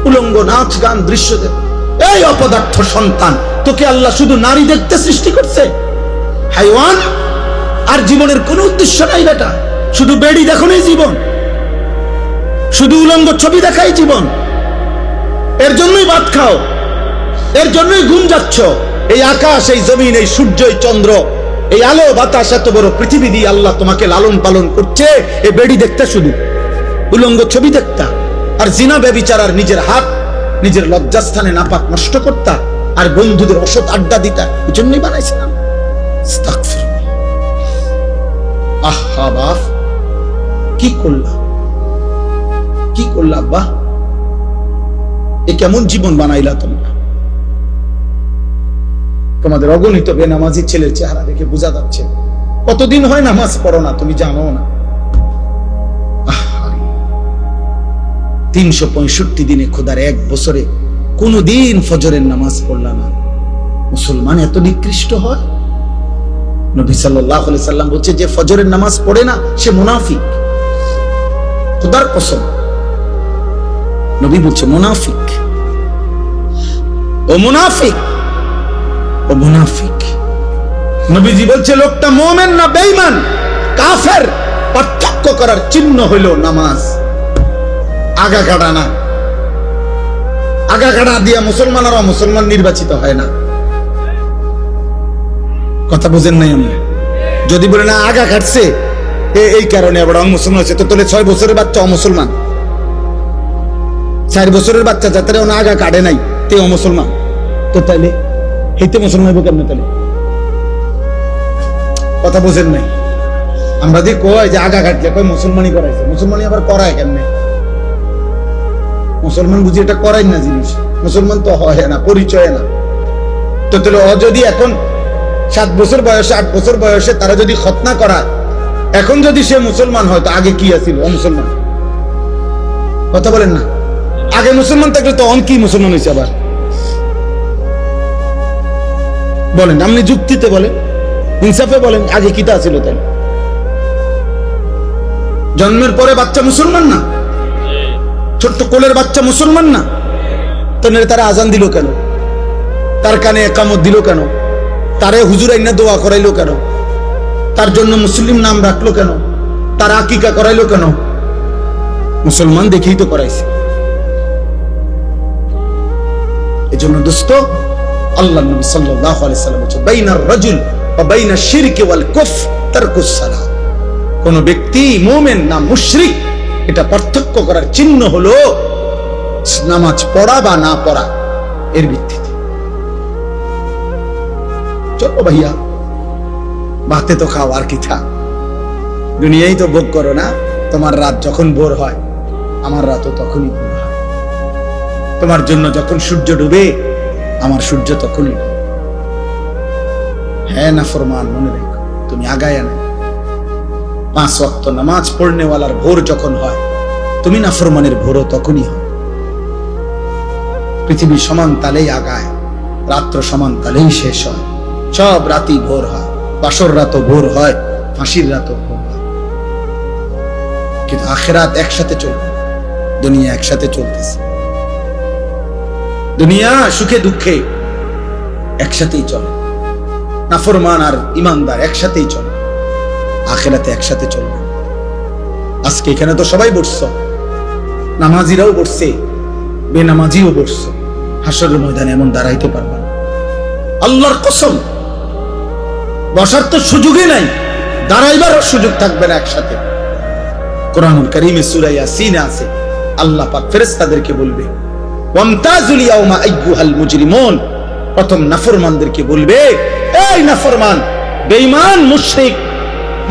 উলঙ্গ নাচ গান দৃশ্য দেখো। এই অপদার্থ সন্তান, তোকে আল্লাহ শুধু নারী দেখতে সৃষ্টি করছে? হাইওয়ান। আর জীবনের কোনো উদ্দেশ্য নাই বেটা, শুধু বেড়ি দেখো নাই জীবন, শুধু উলঙ্গ ছবি দেখাই জীবন। এর জন্যই ভাত খাও, এর জন্যই ঘুম যাচ্ছ। এই আকাশ, এই জমিন, এই সূর্য, এই চন্দ্র, এই আলো বাতাস, এত বড় পৃথিবী দিয়ে আল্লাহ তোমাকে লালন পালন করছে এই বেড়ি দেখতে, শুধু উলঙ্গ ছবি দেখতা, আর জিনা ব্যভিচার, আর নিজের হাত নিজের লজ্জাস্থানে নাপাক নষ্ট করতা, আর বন্ধুদের অসৎ আড্ডা দিতা। এই জন্যই বানাইছিলাম। আহা বাপ, কি করলা, কি করলা আব্বা? এ কেমন জীবন বানাইলা তোমরা? তোমাদের অগণিত বেনামাজি ছেলের চেহারা দেখে বোঝা যাচ্ছে কতদিন হয় নামাজ পড়ো না, তুমি জানো না। 365 দিনে খোদার এক বছরে কোনদিন ফজরের নামাজ পড়লা না, মুসলমান এত নিকৃষ্ট হয়? নবী সাল্লাল্লাহু আলাইহি সাল্লাম বলছে যে ফজরের নামাজ পড়ে না সে মুনাফিক। খোদার কসম, নবী বলছে মুনাফিক, ও মুনাফিক, ও মুনাফিক। নবীজি বলছে লোকটা মুমিন না বেঈমান, কাফের, পার্থক্য করার চিহ্ন হলো নামাজ। আগা কাটা না, আগা কাটা দিয়া মুসলমান আর মুসলমান নির্বাচিত হয় না। কথা বুঝেন নাই? আমি যদি বলে না আগা কাটছে এই কারণে আবার মুসলমান হচ্ছে, তো তাহলে 6 বছরের বাচ্চা অমুসলমান, 4 বছরের বাচ্চা যাতে আগা কাটে নাই তে অমুসলমান, তো তাইলে হেইতে মুসলমান হইব কেমনে? তাহলে কথা বুঝেন নাই? আমরা দিয়ে কয় যে আগা কাটলে কয় মুসলমানই করাইছে, মুসলমানই আবার করায় কেমনে? মুসলমান বুঝি এটা করাই না জিনিস, মুসলমান তো হয় না, পরিচয় না। তো তাহলে ও যদি এখন 7 বছর বয়সে 8 বছর বয়সে তারা যদি খতনা করায়, এখন যদি সে মুসলমান হয় তো আগে কি আছিল? ও মুসলমান। কথা বলেন না? আগে মুসলমান থাকলে তো অন কি মুসলমান হয়েছে আবার? বলেন, আপনি যুক্তিতে বলেন, ইনসাফে বলেন, আগে কিতা ছিল? তাই জন্মের পরে বাচ্চা মুসলমান না? ছোট্ট কোলের বাচ্চা মুসলমান না? তো তারা আজান দিল কেন? তার কানে একামত দিল কেন? তারে হুজুর আইনা দোয়া করাইলো কেন? তার জন্য মুসলিম নাম রাখলো কেন? তার আকিকা করাইলো কেন? মুসলমান দেখেই তো করাইছে। এজন্য দোস্ত, আল্লাহ নবী সাল্লাল্লাহু আলাইহি সাল্লাম বলেছেন বাইনার রাজুল ওয়া বাইনাশ শিরকি ওয়াল কুফর তারকুস সালাহ। কোন ব্যক্তি মুমিন না মুশরিক এটা পার্থক্য করার চিহ্ন হলো নামাজ পড়া বা না পড়া, এর ভিত্তিতে। চলো ভাইয়া, ভাতে তো খাও, আর কি থা, দুনিয়ায় তো ভোগ করো না। তোমার রাত যখন ভোর হয়, আমার রাতও তখনই ভোর হয়। তোমার জন্য যখন সূর্য ডুবে, আমার সূর্য তখনই ডুবে। হ্যাঁ নাফরমান, মনে রেখো, তুমি আগায় না। 5 ওয়াক্ত নামাজ পড়নেওয়ালার ভোর যখন হয়, তুমি নাফরমানের ভোরও তখনই হয়। পৃথিবী সমান তালেই আগায়, রাত্র সমান তালেই শেষ হয়। সব রাতই ভোর হয়, বাসর রাতও ভোর হয়, ফাঁসির রাতও ভোর হয়। কিন্তু আখিরাত একসাথে চলবে, দুনিয়া একসাথে চলতেছে। দুনিয়া সুখে দুঃখে একসাথেই চলে, নাফরমান আর ইমানদার একসাথেই চলে, আখিরাতে একসাথে চলবে। আজকে এখানে তো সবাই বসছো, নামাজিরাও বসছে, বেনামাজিও বসছো। হাসরের ময়দানে এমন দাঁড়াইতে পারবা না, আল্লাহর কসম। বসার তো সুযোগই নাই, দাঁড়াইবারও সুযোগ থাকবে না একসাথে। কোরআনুল কারীমে সূরা ইয়াসিনে আছে, আল্লাহ পাক ফেরেশতাদেরকে বলবে ওয়ামতাজুল ইয়াউমা আইয়ুহাল মুজরিমুন। প্রথম নাফরমানদেরকে বলবে, এই নাফরমান, বেঈমান, মুশরিক,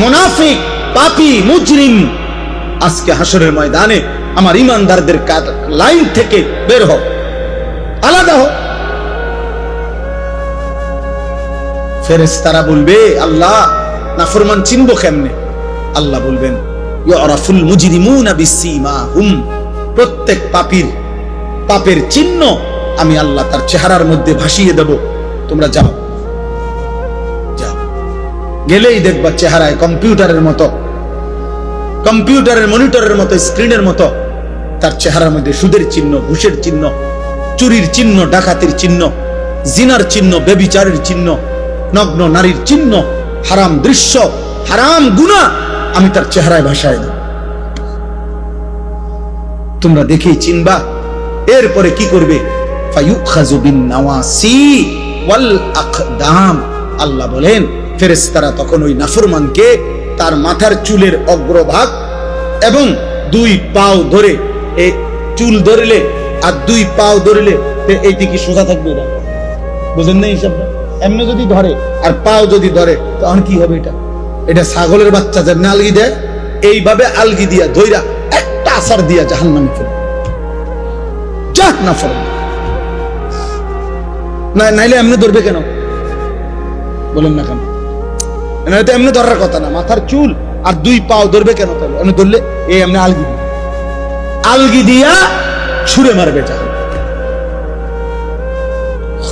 মুনাফিক, পাপী, মুজরিম, আজকে হাসরের ময়দানে আমার ঈমানদারদের লাইন থেকে বের হও, আলাদা হও। ফেরেশতারা বলবে, আল্লাহ নাফরমান চিনবো কেমনে? আল্লাহ বলবেন ইউরাফুল মুজরিমুনা বিসীমাহুম। প্রত্যেক পাপীর পাপের চিহ্ন আমি আল্লাহ তার চেহারার মধ্যে ভাসিয়ে দেব। তোমরা যাও, যাও, গেলেই দেখবা চেহারায় কম্পিউটারের মতো, কম্পিউটারের মনিটরের মতো, স্ক্রিনের মতো তার চেহারার মধ্যে সুদের চিহ্ন, ঘুষের চিহ্ন, চুরির চিহ্ন, ডাকাতির চিহ্ন, জিনার চিহ্ন, ব্যভিচারের চিহ্ন, নগ্ন নারীর চিহ্ন, হারাম দৃশ্য, হারাম গুনাহ আমি তার চেহারায় ভাসায় দেব। তোমরা দেখেই চিনবা। এরপরে কি করবে? ফায়ুখাযু বিন নাওয়াসি ওয়াল আকদাম। আল্লাহ বলেন ফেরেশতারা তখন ওই নাফরমানকে তার মাথার চুলের অগ্রভাগ এবং 2 পাও ধরে, এই চুল ধরলে আর 2 পাও ধরলে এইটি কি সোজা থাকবে না? বুঝেন না হিসাবটা? এমনি যদি ধরে আর পাও যদি ধরে তখন কি হবে? এটা ছাগলের বাচ্চা যেমনি আলগি দেয়, এইভাবে আলগি দিয়া ধইরা একটা আসার দিয়া জাহান্নামে ফেলবে। যাক না ফরমান, নাইলে এমনি ধরবে কেন? বলেন না কেন? এমনি ধরার কথা না, মাথার চুল আর 2 পাও ধরবে কেন? তাহলে এমনি ধরলে এই এমনি আলগি দিয়া ছুঁড়ে মারবে জাহান্নামে।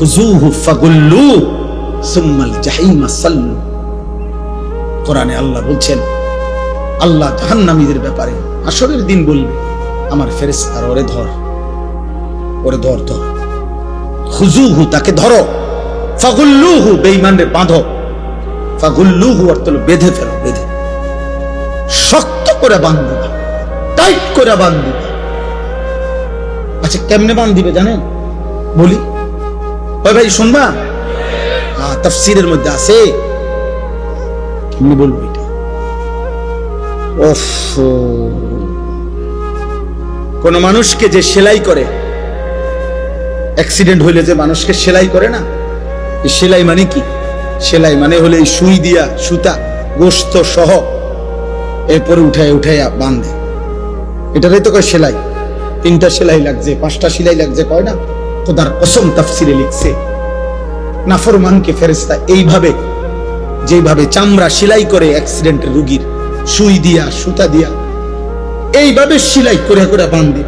খুযূহু ফাগুল্লু সুম্মাল জাহিমা সাল্লু। কোরআনে আল্লাহ বলছেন, আল্লাহ জাহান্নামীদের ব্যাপারে হাসরের দিন বলবে, আমার ফেরেশতারা ওরে ধর, ওরে ধর ধর, খুযূহু তাকে ধরো, ফাগুল্লুহু বেঈমানরে বাঁধো, ফাগুল্লুহু অর্থ হলো বেঁধে ফেলো, বেঁধে শক্ত করে বাঁধবে, টাইট করে বাঁধবে। আচ্ছা কেমনে বাঁধবে জানেন? বলি, ওই ভাই শুনবা, তাফসীরের মধ্যে আছে, কেমনে বলবো এটা? কোন মানুষকে যে সেলাই করে, অ্যাক্সিডেন্ট হইলে যে মানুষকে সেলাই করে না, এই সেলাই মানে কি? সেলাই মানে হলে এই সুই দিয়া সুতা গোস্ত সহ এরপরে উঠায় উঠায় বাঁধে, এটারই তো কয় সেলাই। 3টা সেলাই লাগছে, 5টা সেলাই লাগছে, কয় না? খোদার কসম তাফসীরে লিখছে, নাফরমানকে ফেরেশতা এইভাবে, যেভাবে চামড়া সেলাই করে অ্যাক্সিডেন্টের রোগীর সুই দিয়া সুতা দিয়া, এইভাবে সেলাই করে করে বাঁধে।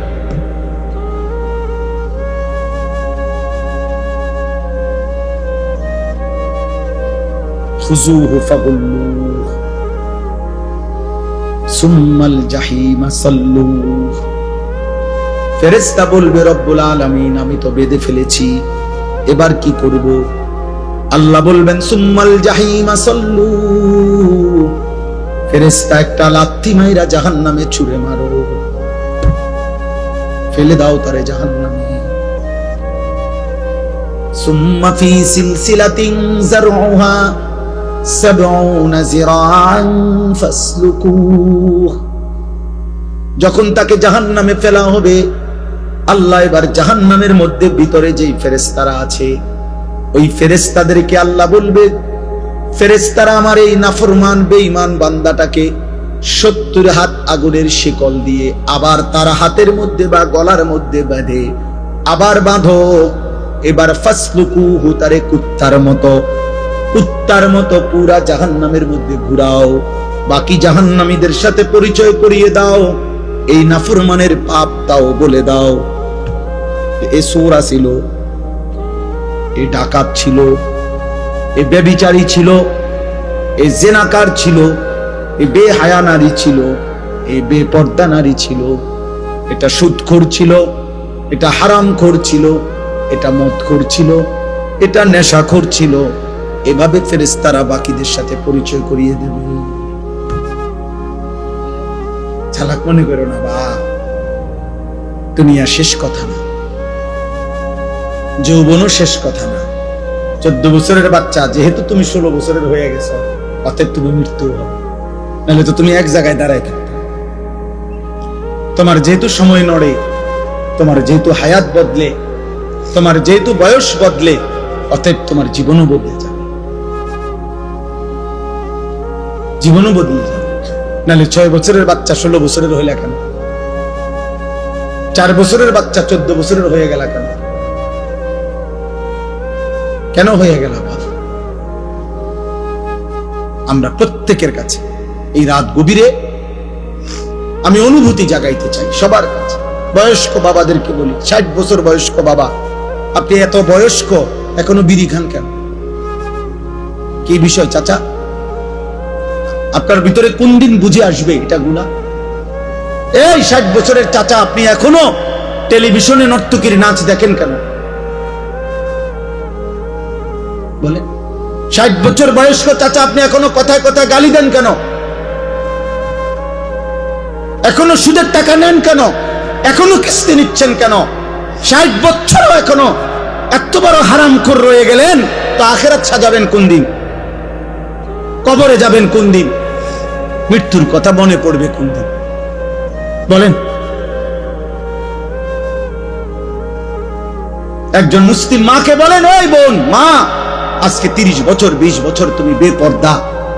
খুযূহু ফাগুল্লুহু সুম্মাল জাহিমা সাল্লু। ফেরেশতা বলবে, রব্বুল আলামিন আমি তো বেঁধে ফেলেছি, এবার কি করব? আল্লাহ বলবেন, সুম্মাল জাহিমা সাল্লু, ফেরেশতা একটা লাথি মাইরা জাহান্নামে ছুঁড়ে মারো, ফেলে দাও তারে জাহান্নামে। সুম্মা ফি সিলসিলাতিন যারউহা 70 যিরাআন ফাসলুকুহ। যখন তাকে জাহান্নামে ফেলা হবে, আল্লাহ এবার জাহান্নামের মধ্যে ভিতরে যেই ফেরেশতারা আছে, ওই ফেরেশতাদেরকে আল্লাহ বলবে, ফেরেশতারা আমার এই নাফরমান বেঈমান বান্দাটাকে 70 হাত আগুনের শিকল দিয়ে আবার তার হাতের মধ্যে বা গলার মধ্যে বাঁধে, আবার বাঁধো, এবার ফাসলুকুহু তারে কুত্তার মতো পুরা জাহান্নামের মধ্যে ঘুরাও, বাকি জাহান্নামীদের সাথে পরিচয় করিয়ে দাও, এই নাফরমানের পাপ তাও বলে দাও। এ সূরা ছিল, এ ডাকাত ছিল, এ ব্যভিচারী ছিল, এ জেনাকার ছিল, এ বেহায়া নারী ছিল, এ বেপর্দা নারী ছিল, এটা সুদখোর ছিল, এটা হারামখোর ছিল, এটা মদখোর ছিল, এটা নেশাখোর ছিল। এভাবে ফেরেশতারা বাকিদের সাথে পরিচয় করিয়ে দেবে। চালাক মনে করো না বা, দুনিয়া শেষ কথা না, যৌবনও শেষ কথা না। 14 বছরের বাচ্চা যেহেতু তুমি 16 বছরের হয়ে গেছো, অতএব তুমি মৃত্যু হবে, নাহলে তো তুমি এক জায়গায় দাঁড়ায় থাকতে। তোমার যেহেতু সময় নড়ে, তোমার যেহেতু হায়াত বদলে, তোমার যেহেতু বয়স বদলে, অতএব তোমার জীবনও বদলে যাবে, জীবনও বদলে যাবে। নাহলে 6 বছরের বাচ্চা 16 বছরের হইলা কেন? 4 বছরের বাচ্চা 14 বছরের হয়ে গেল কেন? কেন হয়ে গেল? আমরা প্রত্যেকের কাছে এই রাত গভীরে আমি অনুভূতি জাগাইতে চাই সবার কাছে। বয়স্ক বাবাদেরকে বলি, 60 বছর বয়স্ক বাবা, আপনি এত বয়স্ক এখনো বিড়ি খান কেন? কি বিষয় চাচা? আপনার ভিতরে কোন দিন বুঝে আসবে এটা গুনাহ? এই 60 বছরের চাচা, আপনি এখনো টেলিভিশনে নর্তকীর নাচ দেখেন কেন? বলেন, 60 বছর বয়স্ক চাচা, আপনি এখনো কথায় কথায় গালি দেন কেন? এখনো সুদের টাকা নেন কেন? এখনো কিস্তি নিচ্ছেন কেন? 60 বছরও এখনো এত বড় হারামখোর রয়ে গেলেন, তো আখিরাত সাজাবেন কোন দিন? কবরে যাবেন কোন দিন? মৃত্যুর কথা মনে পড়বে কোন দিন? বলেন। একজন মুসলিম মাকে বলেন, ওই বোন, মা, আজকে 30 বছর 20 বছর তুমি বেপর্দা,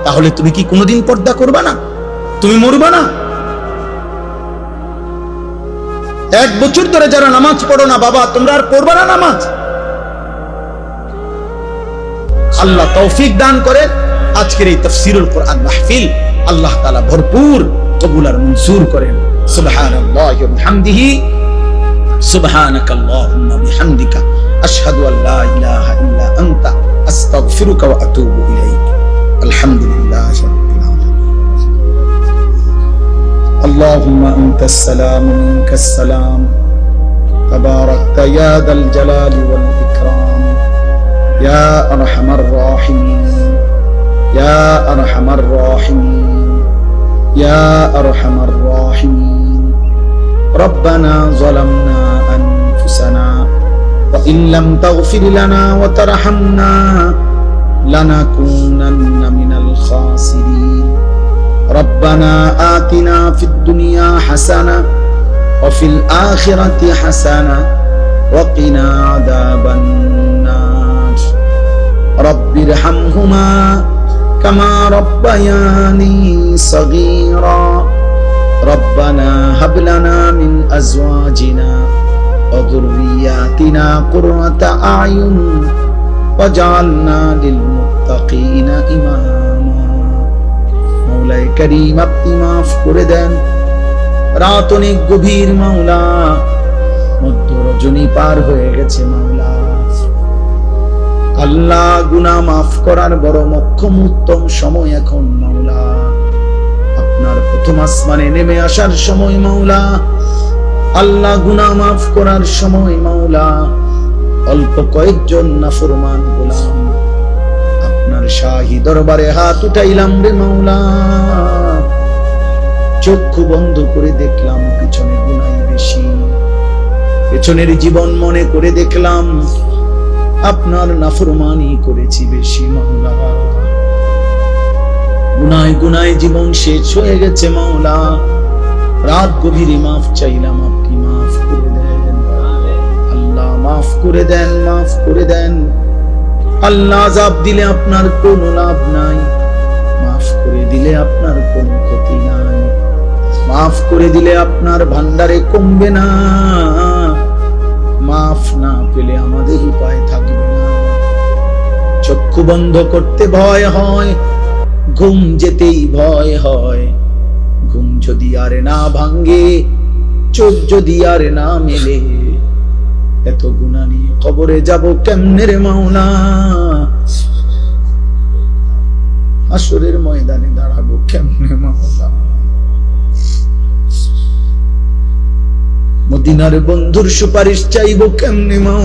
তাহলে তুমি কি কোনোদিন পর্দা করবা না? তুমি মরবা না? 1 বছর ধরে যারা নামাজ পড়ো না বাবা, তোমরা আর পড়বা না নামাজ? আল্লাহ তৌফিক দান করে আজকের এই তাফসীরুল কোরআন মাহফিল আল্লাহ তাআলা ভরপুর কবুল আর মনসুর করেন। সুবহানাল্লাহি ওয়া বিহামদিহি, সুবহানাকাল্লাহুম্মা বিহামদিকা, আশহাদু আল্লা ইলাহা আস্তাগফিরুকা ওয়া আতুবু ইলাইক। আলহামদুলিল্লাহি রাব্বিল আলামিন। আল্লাহুম্মা আনতাস সালাম ওয়া মিনকাস সালাম, তাবারাকতা ইয়া যাল জালালি ওয়াল ইকরাম, ইয়া আরহামার রাহিমিন, ইয়া আরহামার রাহিমিন, ইয়া আরহামার রাহিমিন। রব্বানা যালামনা আনফুসানা ওয়া ইন লাম তাগফির লানা ওয়া তারহামনা লানাকুনান্না মিনাল খাসিরিন। রব্বানা আতিনা ফিদ দুনিয়া হাসানা ওয়া ফিল আখিরাতি হাসানা ওয়া কিনা আযাবান নার। রব্বিরহামহুমা কামা রব্বায়ানি সগীরা। রব্বানা হাব লানা মিন আজওয়াজিনা ওয়া যুররিয়াতিনা কুররাতা আ'য়ুন ওয়াজআলনা লিল মুত্তাকিনা ইমামা। মাওলায়ে কারীম, আপনি মাফ করে দেন। রাত অনেক গভীর মাওলা, মধ্য রজনী পার হয়ে গেছে মাওলা। আল্লাহ, গুনাহ মাফ করার বড় মোক্ষম উত্তম সময় এখন মাওলা। আপনার প্রথম আসমানে নেমে আসার সময় মাওলা। আল্লাহ, গুনাহ মাফ করার সময় মাওলা। অল্প কয়েকজন নাফরমান গোলাম আপনার শাহী দরবারে হাত উঠাইলাম রে মাওলা। চক্ষু বন্ধ করে দেখলাম পিছনে গুনাহ বেশি, পেছনের জীবন মনে করে দেখলাম আপনার নাফরমানি করেছি বেশি মাওলা। গুনায় গুনায় জীবন শেষ হয়ে গেছে মাওলা। রাত গভীরে মাফ চাইলাম, আপনি মাফ করে দেন আল্লাহ, মাফ করে দেন, মাফ করে দেন আল্লাহ। আযাব দিলে আপনার কোনো লাভ নাই, মাফ করে দিলে আপনার কোনো ক্ষতি নাই, মাফ করে দিলে আপনার ভান্ডারে কমবে না, মাফ না পেলে আমাদের উপায় থাকবে না। চক্ষু বন্ধ করতে ভয় হয়, ঘুম যেতেই ভয় হয়। ঘুম যদি আর না ভাঙ্গে, চোখ যদি আর না মেলে, এত গুনাহ নিয়ে কবরে যাব কেমনে রে মাওলা? হাসরের ময়দানে দাঁড়াবো কেমনে মাওলা? মদিনার বন্ধুর সুপারিশ চাইবো কেমনে মাওলা?